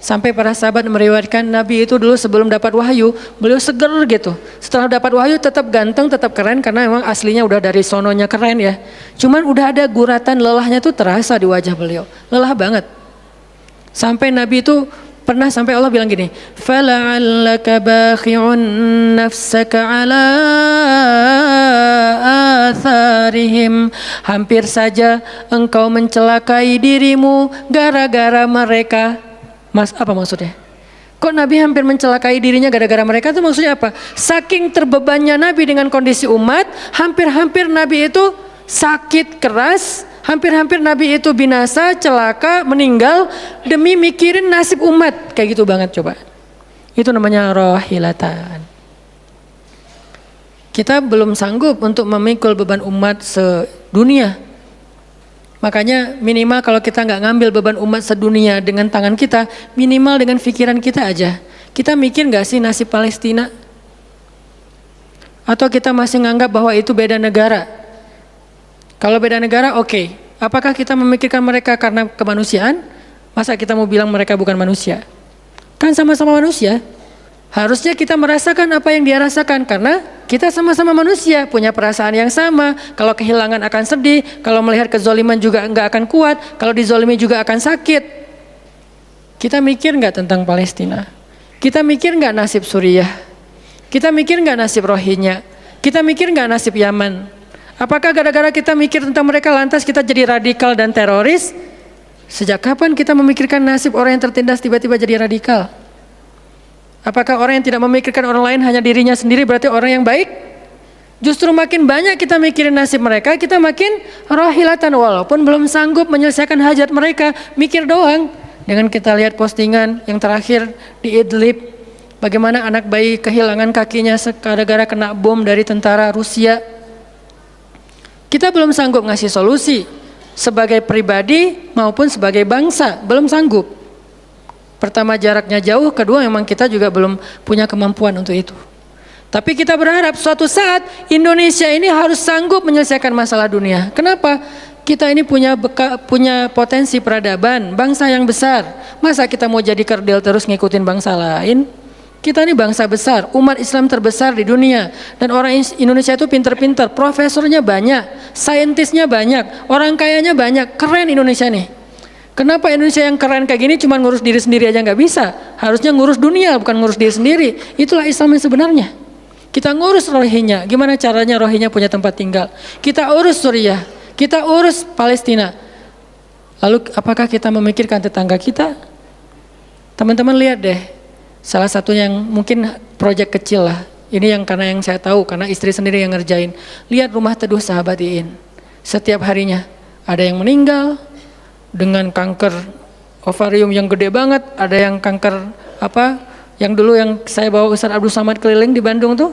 Sampai para sahabat meriwayatkan Nabi itu dulu sebelum dapat wahyu, beliau seger gitu. Setelah dapat wahyu tetap ganteng, tetap keren, karena memang aslinya udah dari sononya keren ya. Cuman udah ada guratan lelahnya tuh terasa di wajah beliau. Lelah banget. Sampai Nabi itu pernah sampai Allah bilang gini, "Fala'allaka bakhi'un nafsaka 'ala atharihim." Hampir saja engkau mencelakai dirimu gara-gara mereka. Apa maksudnya? Kok Nabi hampir mencelakai dirinya gara-gara mereka, itu maksudnya apa? Saking terbebannya Nabi dengan kondisi umat, hampir-hampir Nabi itu sakit keras, hampir-hampir Nabi itu binasa, celaka, meninggal demi mikirin nasib umat. Kayak gitu banget coba. Itu namanya rohilatan. Kita belum sanggup untuk memikul beban umat sedunia. Makanya minimal kalau kita nggak ngambil beban umat sedunia dengan tangan kita, minimal dengan pikiran kita aja. Kita mikir nggak sih nasib Palestina? Atau kita masih nganggap bahwa itu beda negara? Kalau beda negara, oke. Apakah kita memikirkan mereka karena kemanusiaan? Masa kita mau bilang mereka bukan manusia? Kan sama-sama manusia. Harusnya kita merasakan apa yang dia rasakan karena kita sama-sama manusia, punya perasaan yang sama. Kalau kehilangan akan sedih, kalau melihat kezoliman juga nggak akan kuat, kalau dizolimi juga akan sakit. Kita mikir nggak tentang Palestina? Kita mikir nggak nasib Suriah? Kita mikir nggak nasib Rohingya? Kita mikir nggak nasib Yaman? Apakah gara-gara kita mikir tentang mereka lantas kita jadi radikal dan teroris? Sejak kapan kita memikirkan nasib orang yang tertindas tiba-tiba jadi radikal? Apakah orang yang tidak memikirkan orang lain hanya dirinya sendiri berarti orang yang baik? Justru makin banyak kita mikirin nasib mereka, kita makin rohilatan walaupun belum sanggup menyelesaikan hajat mereka, mikir doang. Dengan kita lihat postingan yang terakhir di Idlib, bagaimana anak bayi kehilangan kakinya gara-gara kena bom dari tentara Rusia. Kita belum sanggup ngasih solusi sebagai pribadi maupun sebagai bangsa, belum sanggup. Pertama jaraknya jauh, kedua memang kita juga belum punya kemampuan untuk itu. Tapi kita berharap suatu saat Indonesia ini harus sanggup menyelesaikan masalah dunia. Kenapa? Kita ini punya potensi peradaban, bangsa yang besar. Masa kita mau jadi kerdil terus ngikutin bangsa lain? Kita ini bangsa besar, umat Islam terbesar di dunia. Dan orang Indonesia itu pinter-pinter, profesornya banyak, saintisnya banyak, orang kayanya banyak, keren Indonesia nih. Kenapa Indonesia yang keren kayak gini cuma ngurus diri sendiri aja nggak bisa? Harusnya ngurus dunia bukan ngurus diri sendiri. Itulah Islam yang sebenarnya. Kita ngurus Rohingya, gimana caranya Rohingya punya tempat tinggal? Kita urus Suriah, kita urus Palestina. Lalu apakah kita memikirkan tetangga kita? Teman-teman lihat deh, salah satu yang mungkin proyek kecil lah. Ini yang karena yang saya tahu, karena istri sendiri yang ngerjain. Lihat rumah teduh Sahabat Iin. Setiap harinya ada yang meninggal dengan kanker ovarium yang gede banget, ada yang kanker yang dulu yang saya bawa Ustaz Abdul Samad keliling di Bandung tuh,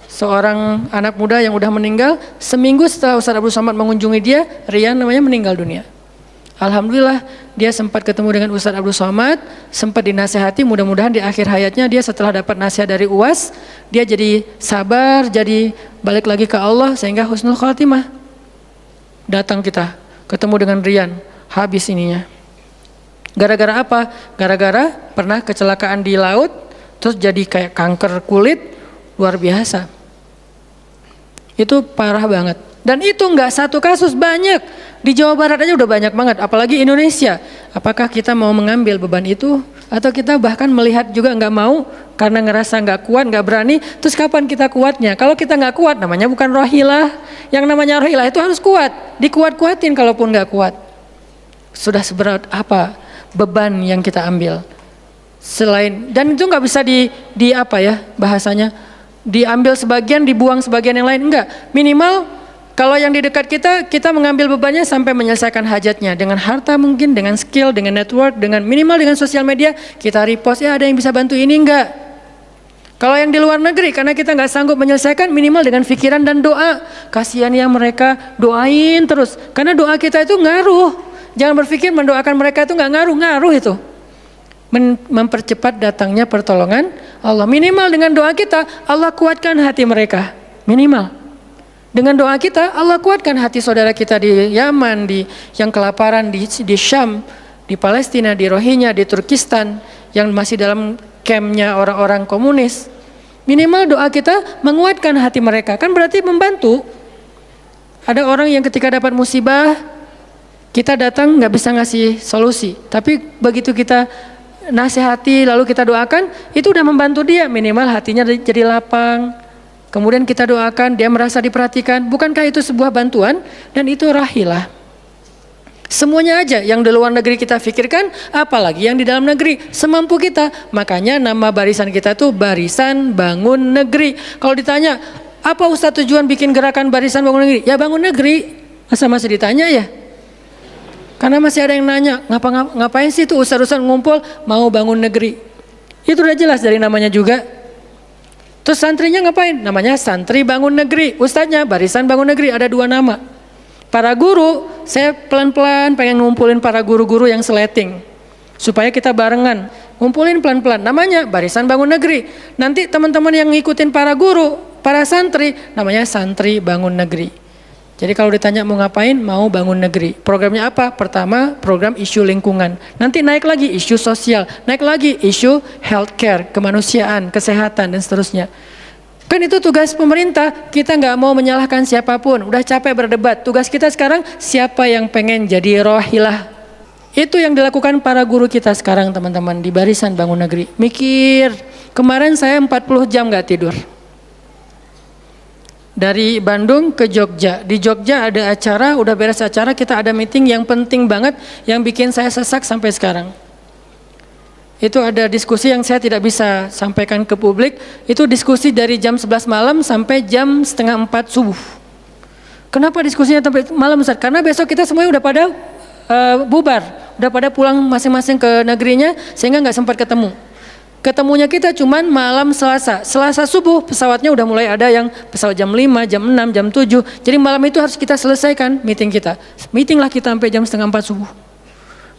seorang anak muda yang udah meninggal, seminggu setelah Ustaz Abdul Samad mengunjungi dia, Rian namanya, meninggal dunia. Alhamdulillah dia sempat ketemu dengan Ustaz Abdul Samad, sempat dinasehati, mudah-mudahan di akhir hayatnya dia setelah dapat nasihat dari UAS, dia jadi sabar, jadi balik lagi ke Allah sehingga husnul khatimah. Datang kita ketemu dengan Rian, habis ininya. Gara-gara apa? Gara-gara pernah kecelakaan di laut, terus jadi kayak kanker kulit, luar biasa. Itu parah banget. Dan itu nggak satu kasus, banyak. Di Jawa Barat aja udah banyak banget, apalagi Indonesia. Apakah kita mau mengambil beban itu? Atau kita bahkan melihat juga nggak mau, karena ngerasa nggak kuat, nggak berani. Terus kapan kita kuatnya? Kalau kita nggak kuat, namanya bukan rohilah. Yang namanya rohilah itu harus kuat. Dikuat-kuatin kalaupun nggak kuat. Sudah seberat apa beban yang kita ambil selain, dan itu nggak bisa bahasanya diambil sebagian dibuang sebagian yang lain, enggak. Minimal kalau yang di dekat kita mengambil bebannya sampai menyelesaikan hajatnya dengan harta, mungkin dengan skill, dengan network, dengan minimal dengan sosial media kita repost, ya ada yang bisa bantu ini, enggak. Kalau yang di luar negeri karena kita nggak sanggup menyelesaikan, minimal dengan pikiran dan doa, kasihan ya mereka, doain terus karena doa kita itu ngaruh. Jangan berpikir mendoakan mereka itu nggak ngaruh itu. Mempercepat datangnya pertolongan Allah. Minimal dengan doa kita, Allah kuatkan hati mereka. Minimal. Dengan doa kita, Allah kuatkan hati saudara kita di Yaman, yang kelaparan di Syam, di Palestina, di Rohingya, di Turkistan, yang masih dalam campnya orang-orang komunis. Minimal doa kita menguatkan hati mereka. Kan berarti membantu. Ada orang yang ketika dapat musibah, kita datang nggak bisa ngasih solusi, tapi begitu kita nasihati lalu kita doakan, itu udah membantu dia, minimal hatinya jadi lapang. Kemudian kita doakan, dia merasa diperhatikan. Bukankah itu sebuah bantuan? Dan itu rahilah. Semuanya aja yang di luar negeri kita pikirkan, apalagi yang di dalam negeri, semampu kita. Makanya nama barisan kita tuh Barisan Bangun Negeri. Kalau ditanya, apa Ustadz tujuan bikin gerakan Barisan Bangun Negeri? Ya bangun negeri. Masa masih ditanya ya? Karena masih ada yang nanya, ngapain sih tuh ustadz-ustadz ngumpul mau bangun negeri? Itu udah jelas dari namanya juga. Terus santrinya ngapain? Namanya Santri Bangun Negeri. Ustadznya Barisan Bangun Negeri, ada 2 nama. Para guru, saya pelan-pelan pengen ngumpulin para guru-guru yang seleting. Supaya kita barengan, ngumpulin pelan-pelan. Namanya Barisan Bangun Negeri. Nanti teman-teman yang ngikutin para guru, para santri, namanya Santri Bangun Negeri. Jadi kalau ditanya mau ngapain, mau bangun negeri. Programnya apa? Pertama, program isu lingkungan. Nanti naik lagi isu sosial, naik lagi isu healthcare, kemanusiaan, kesehatan, dan seterusnya. Kan itu tugas pemerintah, kita nggak mau menyalahkan siapapun, udah capek berdebat. Tugas kita sekarang, siapa yang pengen jadi rohilah? Itu yang dilakukan para guru kita sekarang teman-teman di Barisan Bangun Negeri. Mikir, kemarin saya 40 jam nggak tidur. Dari Bandung ke Jogja. Di Jogja ada acara, udah beres acara, kita ada meeting yang penting banget, yang bikin saya sesak sampai sekarang. Itu ada diskusi yang saya tidak bisa sampaikan ke publik. Itu diskusi dari jam 11 malam sampai jam setengah 4 subuh. Kenapa diskusinya sampai malam Ustaz? Karena besok kita semuanya udah pada bubar, udah pada pulang masing-masing ke negerinya, sehingga nggak sempat ketemu. Ketemunya kita cuman malam Selasa. Selasa subuh pesawatnya udah mulai ada yang pesawat jam 5, jam 6, jam 7. Jadi malam itu harus kita selesaikan meeting kita. Meeting lah kita sampai jam setengah 4 subuh.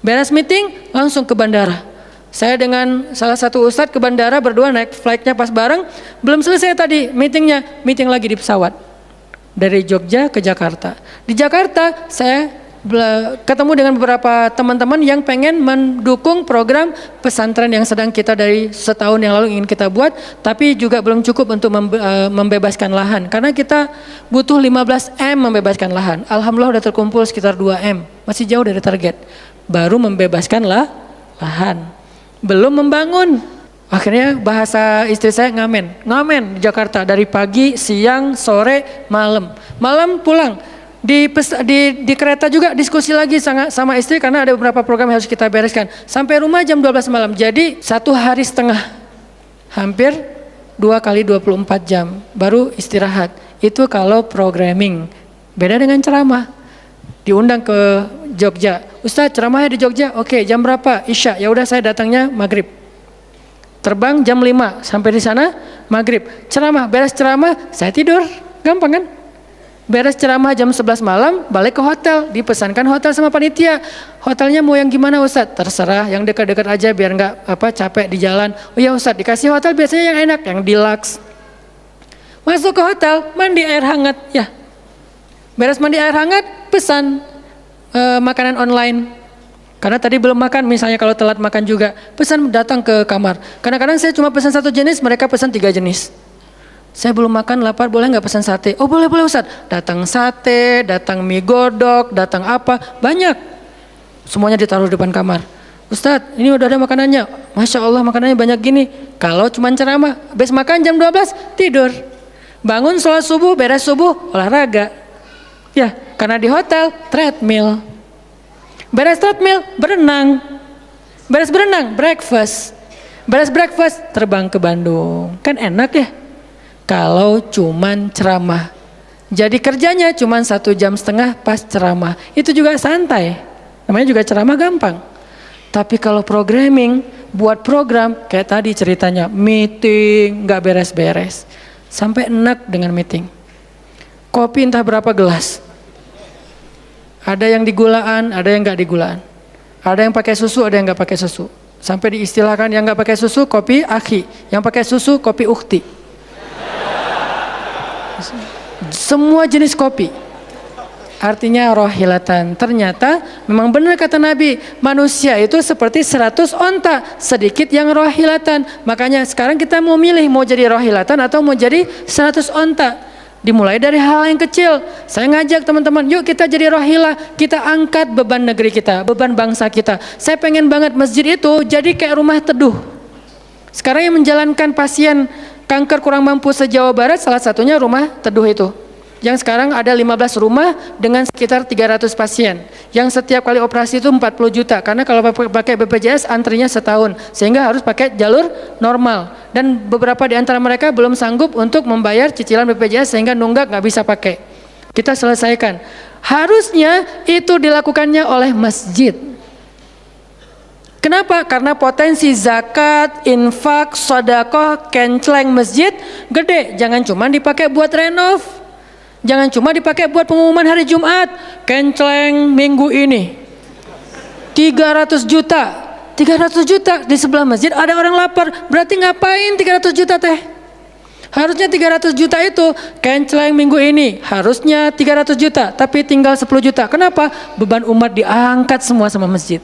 Beres meeting langsung ke bandara. Saya dengan salah satu ustadz ke bandara berdua, naik flightnya pas bareng. Belum selesai tadi meetingnya, meeting lagi di pesawat. Dari Jogja ke Jakarta. Di Jakarta saya ketemu dengan beberapa teman-teman yang pengen mendukung program pesantren yang sedang kita dari setahun yang lalu ingin kita buat. Tapi juga belum cukup untuk membebaskan lahan. Karena kita butuh 15 M membebaskan lahan. Alhamdulillah udah terkumpul sekitar 2 M. Masih jauh dari target. Baru membebaskan lahan. Belum membangun. Akhirnya bahasa istri saya ngamen di Jakarta dari pagi, siang, sore, malam. Malam pulang. Di kereta juga diskusi lagi sama istri karena ada beberapa program yang harus kita bereskan. Sampai rumah jam 12 malam. Jadi 1 hari setengah. Hampir 2 kali 24 jam baru istirahat. Itu kalau programming. Beda dengan ceramah. Diundang ke Jogja. Ustaz ceramahnya di Jogja. Oke, jam berapa? Isya. Ya udah saya datangnya maghrib. Terbang jam 5 sampai di sana maghrib. Ceramah, beres ceramah saya tidur. Gampang kan? Beres ceramah jam 11 malam balik ke hotel. Dipesankan hotel sama panitia. Hotelnya mau yang gimana Ustaz? Terserah, yang dekat-dekat aja biar nggak capek di jalan. Oh ya Ustaz, dikasih hotel biasanya yang enak, yang deluxe. Masuk ke hotel, mandi air hangat. Ya. Beres mandi air hangat, pesan makanan online. Karena tadi belum makan, misalnya kalau telat makan juga, pesan datang ke kamar. Kadang-kadang saya cuma pesan 1 jenis, mereka pesan 3 jenis. Saya belum makan, lapar, boleh nggak pesan sate? Oh boleh Ustaz. Datang sate, datang mie godok, datang apa, banyak. Semuanya ditaruh di depan kamar. Ustaz, ini udah ada makanannya. Masya Allah makanannya banyak gini. Kalau cuma ceramah, habis makan jam 12, tidur. Bangun sholat subuh, beres subuh, olahraga. Ya, karena di hotel treadmill. Beres treadmill, berenang. Beres berenang, breakfast. Beres breakfast, terbang ke Bandung. Kan enak ya? Kalau cuman ceramah. Jadi kerjanya cuman 1,5 jam pas ceramah. Itu juga santai. Namanya juga ceramah gampang. Tapi kalau programming, buat program kayak tadi ceritanya, meeting nggak beres-beres. Sampai enak dengan meeting. Kopi entah berapa gelas. Ada yang digulaan, ada yang nggak digulaan. Ada yang pakai susu, ada yang nggak pakai susu. Sampai diistilahkan yang nggak pakai susu kopi akhi, yang pakai susu kopi ukhti. Semua jenis kopi. Artinya rohilatan. Ternyata memang benar kata Nabi, manusia itu seperti 100 onta, sedikit yang rohilatan. Makanya sekarang kita mau milih mau jadi rohilatan atau mau jadi 100 onta. Dimulai dari hal yang kecil. Saya ngajak teman-teman, yuk kita jadi rohilah, kita angkat beban negeri kita, beban bangsa kita. Saya pengen banget masjid itu jadi kayak rumah teduh. Sekarang yang menjalankan pasien kanker kurang mampu se-Jawa Barat, salah satunya rumah teduh itu. Yang sekarang ada 15 rumah dengan sekitar 300 pasien. Yang setiap kali operasi itu 40 juta. Karena kalau pakai BPJS antrinya setahun. Sehingga harus pakai jalur normal. Dan beberapa di antara mereka belum sanggup untuk membayar cicilan BPJS sehingga nunggak nggak bisa pakai. Kita selesaikan. Harusnya itu dilakukannya oleh masjid. Kenapa? Karena potensi zakat, infak, sedekah, kenceleng masjid gede. Jangan cuma dipakai buat renov. Jangan cuma dipakai buat pengumuman hari Jumat. Kenceleng minggu ini 300 juta. 300 juta di sebelah masjid ada orang lapar. Berarti ngapain 300 juta teh? Harusnya 300 juta itu kenceleng minggu ini. Harusnya 300 juta. Tapi tinggal 10 juta. Kenapa? Beban umat diangkat semua sama masjid.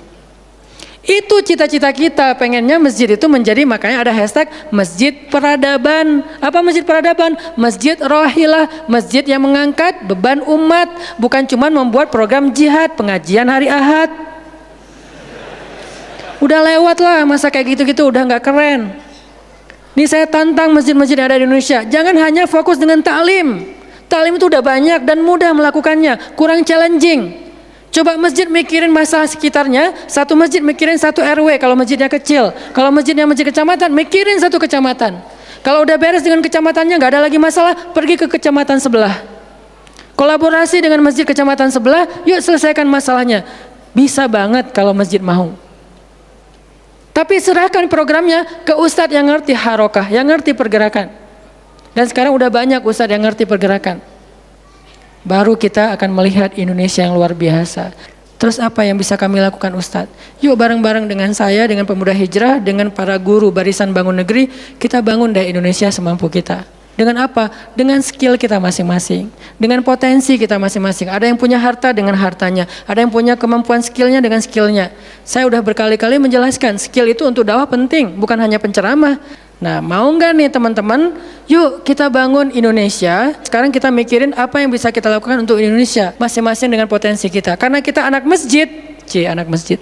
Itu cita-cita kita, pengennya masjid itu menjadi, makanya ada hashtag masjid peradaban. Apa masjid peradaban? Masjid rohilah, masjid yang mengangkat beban umat, bukan cuma membuat program jihad, pengajian hari Ahad. Udah lewat lah masa kayak gitu-gitu, udah nggak keren. Nih saya tantang masjid-masjid yang ada di Indonesia, jangan hanya fokus dengan taklim. Taklim itu udah banyak dan mudah melakukannya, kurang challenging. Coba masjid mikirin masalah sekitarnya, satu masjid mikirin satu RW kalau masjidnya kecil. Kalau masjidnya masjid kecamatan, mikirin satu kecamatan. Kalau udah beres dengan kecamatannya, nggak ada lagi masalah, pergi ke kecamatan sebelah. Kolaborasi dengan masjid kecamatan sebelah, yuk selesaikan masalahnya. Bisa banget kalau masjid mau. Tapi serahkan programnya ke ustadz yang ngerti harokah, yang ngerti pergerakan. Dan sekarang udah banyak ustadz yang ngerti pergerakan. Baru kita akan melihat Indonesia yang luar biasa. Terus apa yang bisa kami lakukan Ustadz? Yuk bareng-bareng dengan saya, dengan pemuda hijrah, dengan para guru barisan bangun negeri, kita bangun deh Indonesia semampu kita. Dengan apa? Dengan skill kita masing-masing, dengan potensi kita masing-masing. Ada yang punya harta dengan hartanya, ada yang punya kemampuan skillnya dengan skillnya. Saya udah berkali-kali menjelaskan, skill itu untuk dakwah penting, bukan hanya penceramah. Nah, mau nggak nih teman-teman? Yuk kita bangun Indonesia. Sekarang kita mikirin apa yang bisa kita lakukan untuk Indonesia, masing-masing dengan potensi kita. Karena kita anak masjid, anak masjid.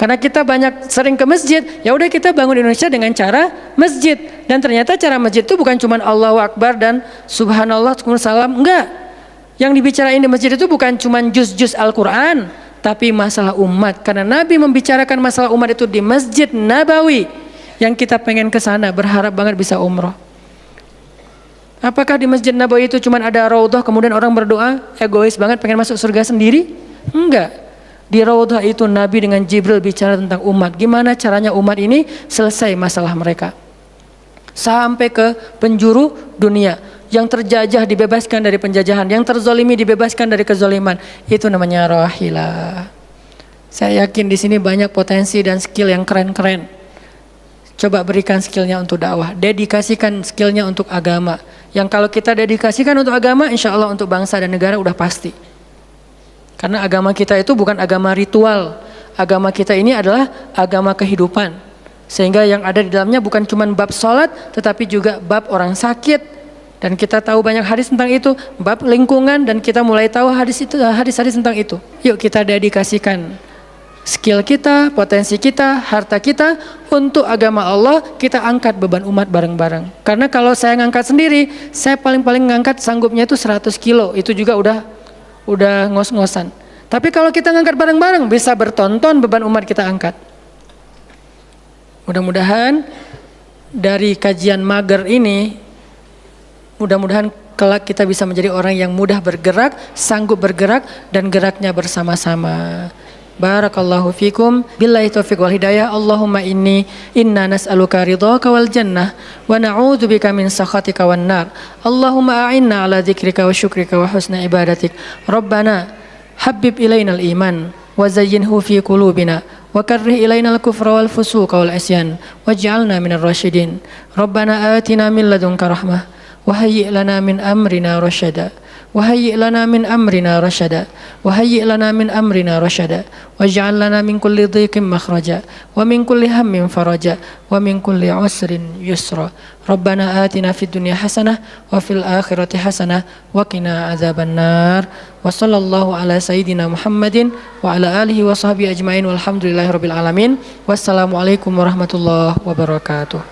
Karena kita banyak sering ke masjid, ya udah kita bangun Indonesia dengan cara masjid. Dan ternyata cara masjid itu bukan cuma Allahu Akbar dan Subhanallah, salam, enggak. Yang dibicarain di masjid itu bukan cuma juz-juz Al-Quran, tapi masalah umat. Karena Nabi membicarakan masalah umat itu di Masjid Nabawi. Yang kita pengen ke sana, berharap banget bisa umroh. Apakah di Masjid Nabawi itu cuma ada raudhah kemudian orang berdoa egois banget pengen masuk surga sendiri? Enggak. Di raudhah itu Nabi dengan Jibril bicara tentang umat. Gimana caranya umat ini selesai masalah mereka. Sampai ke penjuru dunia. Yang terjajah dibebaskan dari penjajahan, yang terzolimi dibebaskan dari kezoliman. Itu namanya rahilah. Saya yakin di sini banyak potensi dan skill yang keren-keren. Coba berikan skillnya untuk dakwah, dedikasikan skillnya untuk agama. Yang kalau kita dedikasikan untuk agama, insya Allah untuk bangsa dan negara udah pasti. Karena agama kita itu bukan agama ritual. Agama kita ini adalah agama kehidupan. Sehingga yang ada di dalamnya bukan cuma bab sholat, tetapi juga bab orang sakit. Dan kita tahu banyak hadis tentang itu, bab lingkungan, dan kita mulai tahu hadis-hadis tentang itu. Yuk kita dedikasikan skill kita, potensi kita, harta kita untuk agama Allah. Kita angkat beban umat bareng-bareng. Karena kalau saya ngangkat sendiri, saya paling-paling ngangkat sanggupnya itu 100 kilo. Itu juga udah ngos-ngosan. Tapi kalau kita ngangkat bareng-bareng, bisa bertonton beban umat kita angkat. Mudah-mudahan dari kajian mager ini, mudah-mudahan kelak kita bisa menjadi orang yang mudah bergerak, sanggup bergerak, dan geraknya bersama-sama. Barakallahu fikum, billahi taufiq wal hidayah. Allahumma inna nas'aluka ridhaka wal jannah wa na'udzubika min sakhatika wan nar. Allahumma a'inna ala dzikrika wa syukrika wa husna ibadatik. Rabbana habib ilainal iman wa zayyinhu fi qulubina wa karrih ilainal kufra wal fusuqa wal isyan waj'alna minar rasyidin. Rabbana atina min ladunka rahmah wa hayyi' lana min amrina rasyada. وهيئ لنا من أمرنا رشدا وهيئ لنا من أمرنا رشدا واجعل لنا من كل ضيق مخرجا ومن كل هم فرجا ومن كل عسر يسرا ربنا آتنا في الدنيا حسنة وفي الآخرة حسنة وقنا عذاب النار وصلى الله على سيدنا محمد وعلى آله وصحبه أجمعين والحمد لله رب العالمين والسلام عليكم ورحمة الله وبركاته.